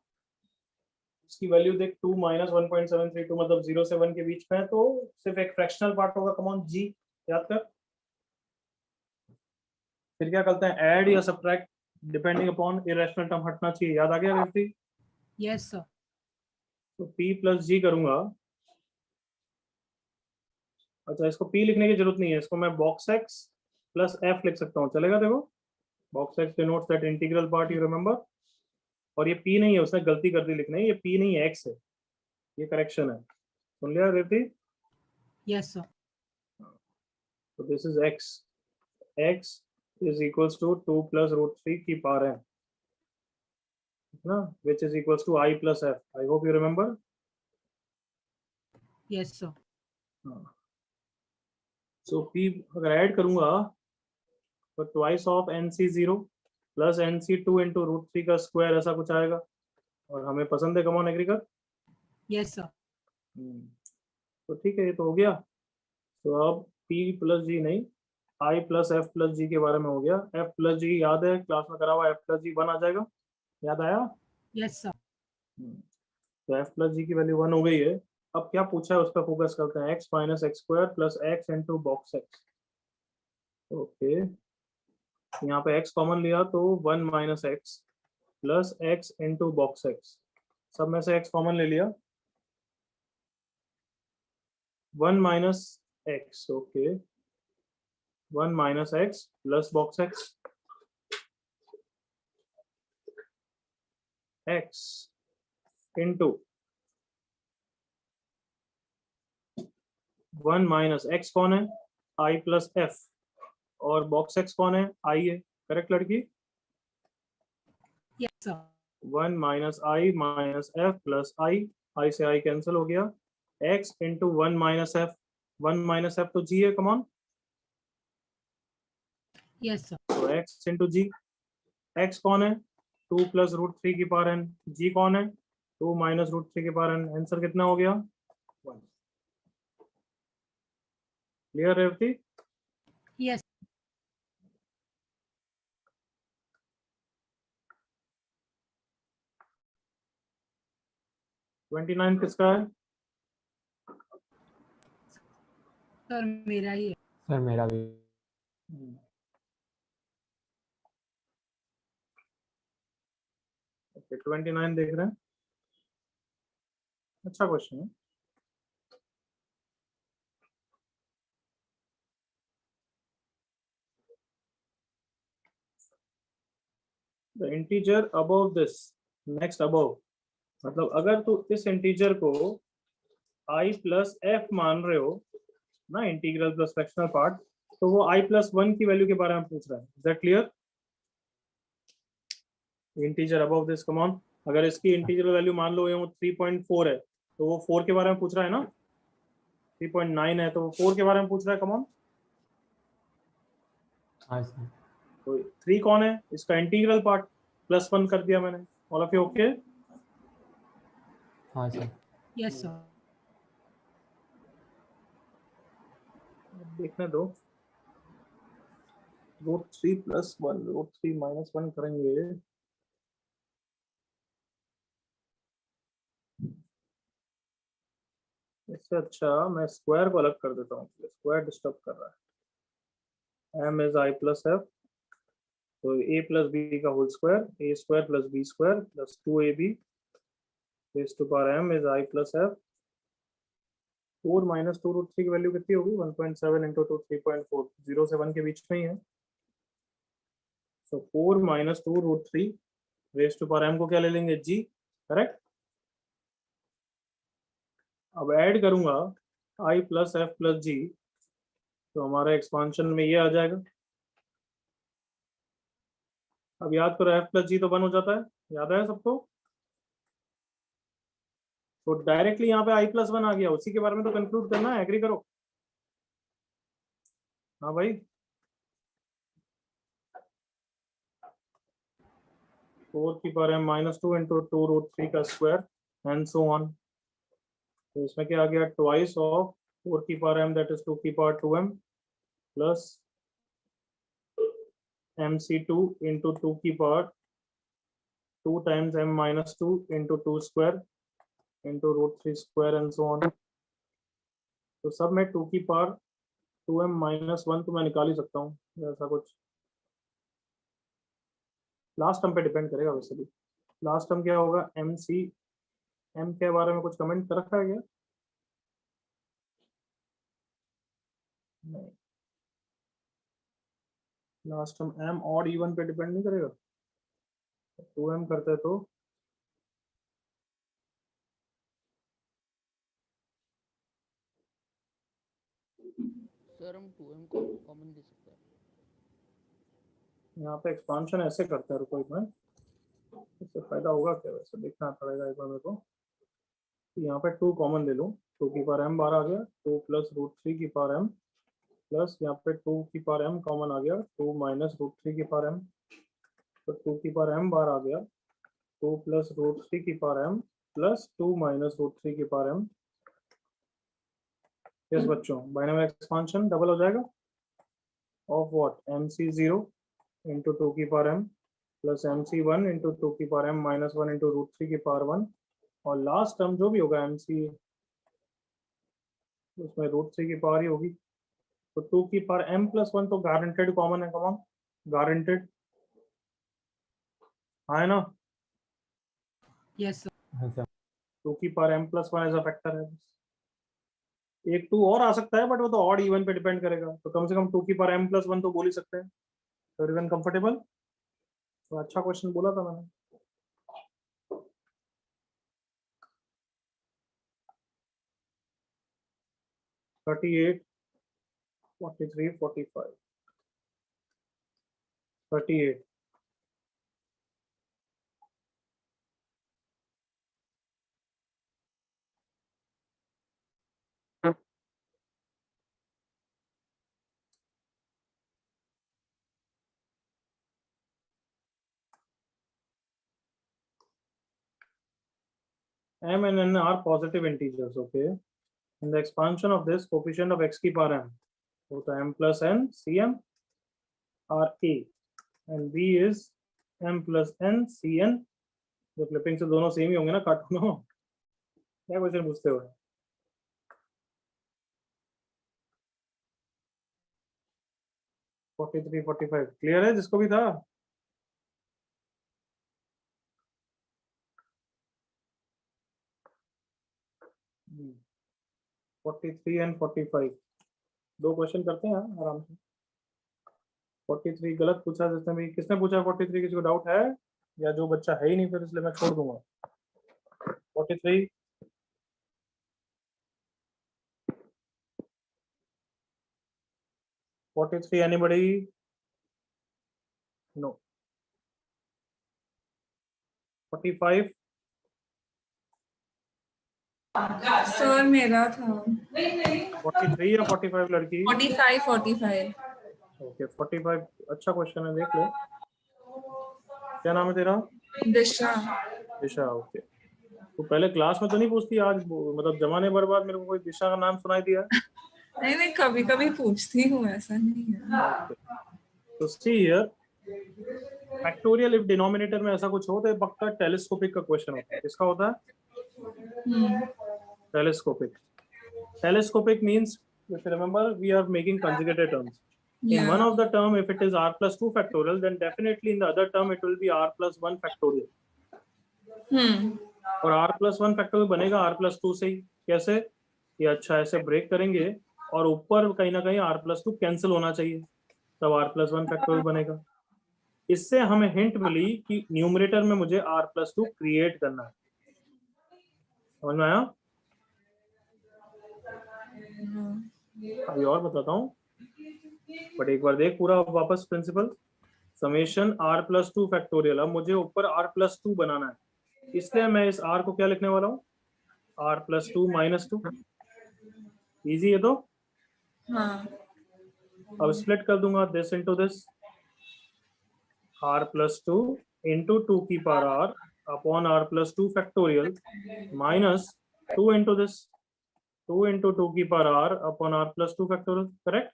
उसकी वैल्यू देख 2 माइनस 1.732 मतलब 0 से 1 के बीच में है, तो सिर्फ एक फ्रैक्शनल पार्ट होगा, कम ऑन जी याद कर। फिर क्या करते हैं, ऐड या subtract depending upon irrational term हटना चाहिए, याद आ गया व्यक्ति? Yes sir. तो p प्लस जी करूंगा। अच्छा, इसको p लिखने की जरूरत नहीं है, इसको मैं बॉक्स x प्लस f लिख सकता हूँ, चलेगा? देखो box x denotes that integral part, you remember. और ये p नहीं है, उसने गलती कर दी लिखने, ये p नहीं है, x है, ये करेक्शन है, सुन लिया रेवती? Yes sir. तो this is x is equals to 2 plus root 3 की पावर है ना, which is equals to I plus f. I hope you remember. Yes sir. So p अगर ऐड करूंगा तो twice of nc0 plus nc2 into root 3 का square, ऐसा कुछ आएगा, और हमें पसंद है कमॉन एग्री कर। Yes sir. तो ठीक है, ये तो हो गया। तो अब p प्लस जी नहीं, I प्लस एफ प्लस जी के बारे में हो गया। f प्लस जी याद है, क्लास में करा हुआ, f प्लस जी 1 आ जाएगा, याद आया? Yes sir. तो f प्लस जी की वैल्यू 1 हो गई है। अब क्या पूछा है उस पर फोकस करते हैं, x minus x square plus x into box x। Okay, यहाँ पे x कॉमन लिया तो 1 minus x plus x into box x, सब में से x कॉमन ले लिया, 1 minus x, okay 1 minus x plus box x into 1 minus x कौन है, i प्लस एफ, और बॉक्स x कौन है, i है, करेक्ट लड़की? Yes sir. 1 माइनस आई माइनस एफ प्लस आई से आई कैंसिल हो गया, x into 1 minus F, 1 minus F तो g है, कमॉन, यस सर। तो x इंटू जी। x कौन है, 2 प्लस रूट 3 की पावर n, g कौन है, 2 माइनस रूट 3 की पावर n, आंसर कितना हो गया, 1। क्लियर रेवती? यस। 29 किसका है? सर मेरा ही है। सर मेरा भी। ओके 29 देख रहे हैं, अच्छा क्वेश्चन है। The integer above this, next above, मतलब अगर तू इस इंटीजर को i प्लस एफ मान रहे हो ना, इंटीग्रल प्लस फ्रैक्शनल पार्ट, तो वो i प्लस 1 की वैल्यू के बारे में पूछ रहा है। Is that clear? Integer above this, come on, अगर इसकी इंटीजर वैल्यू मान लो ये 3.4 है, तो वो 4 के बारे में पूछ रहा है ना, 3.9 है तो वो 4 के बारे में पूछ रहा है, कम ऑन। हाँ सर। तो 3 कौन है, इसका इंटीग्रल पार्ट, प्लस 1 कर दिया मैंने, ऑल ऑफ यू ओके? हाँ सर। Yes sir. देखने दो, √3 + 1 √3 - 1 करेंगे। इससे अच्छा मैं स्क्वायर को अलग कर देता हूँ, स्क्वायर डिस्टर्ब कर रहा है। m is i plus f, तो a + b का whole square, a² + b² + 2ab raised to power m is i plus f। 4 - 2 √3 की वैल्यू कितनी होगी? 1.7 × 2 3.4, 0 से 1 के बीच में ही है। सो 4 - 2 √3 रेज टू पावर m को क्या ले लेंगे? g, correct. अब ऐड करूंगा i plus f plus g, तो हमारा एक्सपांशन में ये आ जाएगा। अब याद करो f plus g तो 1 हो जाता है, याद है सबको? तो डायरेक्टली यहाँ पे i plus 1 आ गया, उसी के बारे में तो कंक्लूड करना है, एग्री करो। हाँ भाई, 4 की पावर m - 2 × 2 √3 का स्क्वायर एंड सो ऑन। तो इसमें क्या आ गया? ट्वाइस ऑफ 4 की पावर m, दैट इज 2 की पावर 2m प्लस mc2 × 2 की power 2 times m - 2 × 2 square × √3 square and so on. तो सब में 2 की पावर 2m - 1 तो मैं निकाल ही सकता हूँ, ऐसा कुछ। लास्ट टर्म पे डिपेंड करेगा वैसे भी। लास्ट टर्म क्या होगा? m के बारे में कुछ कमेंट कर रखा है क्या? नहीं, last term m odd even पे डिपेंड नहीं करेगा। 2m करते तो सर हम 2m को कॉमन दे सकते हैं। यहाँ पे एक्सपांशन ऐसे करते हैं, रुको एक मिनट, इससे फायदा होगा क्या? वैसे देखना पड़ेगा एक बार मेरे को। यहाँ पे 2 कॉमन ले लूँ, 2 की पावर m बाहर आ गया, 2 + √3 की पावर m प्लस यहाँ पे 2 की पावर m कॉमन आ गया, 2 - √3 की पावर m, तो 2 की पावर m बाहर आ गया, 2 + √3 की पावर m प्लस 2 - √3 की पावर m। यस बच्चों, बाइनोमियल एक्सपांशन डबल हो जाएगा ऑफ व्हाट? mc0 × 2 की पावर m प्लस mc1 × 2 की पावर m - 1 × √3 की पावर 1, और लास्ट टर्म जो भी होगा mc, उसमें √3 की पावर ही होगी। तो 2 की पावर m + 1 तो गारंटेड कॉमन है, कॉमन गारंटेड है ना? Yes sir. 2 की power m + 1 as a factor है। एक 2 और आ सकता है, बट वो तो ऑड इवन पे डिपेंड करेगा। तो कम से कम 2 की पावर m + 1 तो बोल ही सकते हैं। तो एवरीवन कंफर्टेबल? तो अच्छा क्वेश्चन बोला था मैंने। $38, $43, $45, $38। m and n are positive integers, okay? In the expansion of this, coefficient of x की power m, so the m + n cm are a, and b is m + n cn। जो clipping से दोनों same ही होंगे ना, काटो ना। क्या question पूछते हो? $43, $45 क्लियर है जिसको भी था? Hmm. 43 and 45 दो क्वेश्चन करते हैं आराम से। 43 गलत पूछा जिसने भी, किसने पूछा 43? किसी को डाउट है या जो बच्चा है ही नहीं फिर इसलिए मैं छोड़ दूंगा। 43 43 एनीबॉडी? नो। 45 सर मेरा था 43 या 45 लड़की? 45 ओके 45 अच्छा क्वेश्चन है, देख ले। क्या नाम है तेरा? दिशा। दिशा, ओके। तो पहले क्लास में तो नहीं पूछती, आज मतलब जमाने भर बाद मेरे को कोई दिशा का नाम सुनाई दिया? नहीं कभी कभी पूछती हूँ, ऐसा नहीं है। ओके तो see here factorial if denominator में ऐसा कुछ हो तो ये पक्का टेलीस्कोपिक का क्वेश्चन होता है। किसका होता है? Telescopic. Telescopic means, if you remember, we are making conjugated terms. In one of the term, if it is r plus 2 factorial, then definitely in the other term it will be r plus 1 factorial. और r plus 1 factorial बनेगा r plus 2 से ही। कैसे? ये अच्छा ऐसे break करेंगे और ऊपर कहीं ना कहीं r plus 2 कैंसिल होना चाहिए, तब r plus 1 factorial बनेगा। इससे हमें हिंट मिली कि न्यूमरेटर में मुझे r plus 2 क्रिएट करना है। समझ में आया? अभी और बताता हूँ, बट एक बार देख पूरा वापस principle. Summation r plus 2 factorial. अब मुझे ऊपर r प्लस 2 बनाना है, इसलिए मैं इस r को क्या लिखने वाला हूँ? r plus 2 minus 2। इजी है तो? हाँ। अब स्प्लिट कर दूंगा this into this, r plus 2 into 2 की power r upon r plus 2 factorial minus 2 into this 2 into 2 की power r upon r plus 2 factorial. Correct?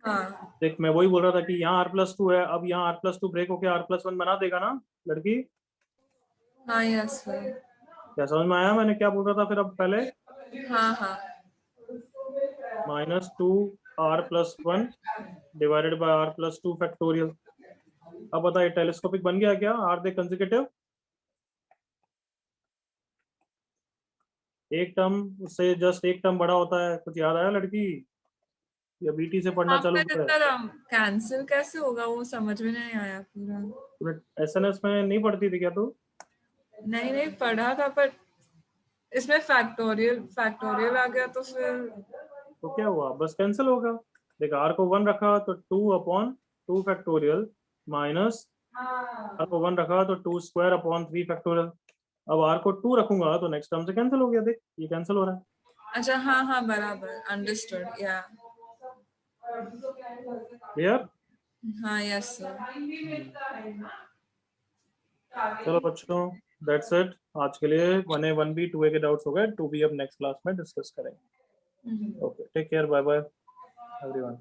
हाँ। देख मैं वही बोल रहा था कि यहाँ r प्लस 2 है, अब यहाँ r प्लस 2 ब्रेक होके r प्लस 1 बना देगा ना लड़की? हाँ यस सर। क्या समझ में आया मैंने क्या बोल रहा था फिर? अब पहले हाँ हाँ। Minus 2 r plus 1 divided by r plus 2 factorial. अब बताइए टेलीस्कोपिक बन गया क्या? r दे कंसेक्यूटिव, एक टर्म उससे जस्ट एक टर्म बड़ा होता है। कुछ याद आया लड़की? या बीटी से पढ़ना चालू किया है? कैंसिल कैसे होगा वो समझ में नहीं आया पूरा। तुम्हें एसएनएस में नहीं पढ़ती थी क्या तू? नहीं पढ़ा था, पर इसमें फैक्टोरियल आ गया तो फिर तो क्या हुआ? बस कैंसिल होगा। देख r को 1 रखा तो 2 अपॉन 2 फैक्टोरियल माइनस r को 1 रखा तो 2 स्क्वायर अपॉन 3 फैक्टोरियल। अब r को 2 रखूंगा तो नेक्स्ट टर्म से कैंसिल हो गया। देख ये कैंसिल हो रहा है। अच्छा हाँ हाँ बराबर, अंडरस्टूड। या क्लियर? हाँ यस सर। चलो बच्चों दैट्स इट आज के लिए। 1A 1B 2A के डाउट्स हो गए, 2B अब नेक्स्ट क्लास में डिस्कस करेंगे। Okay take care, bye bye everyone.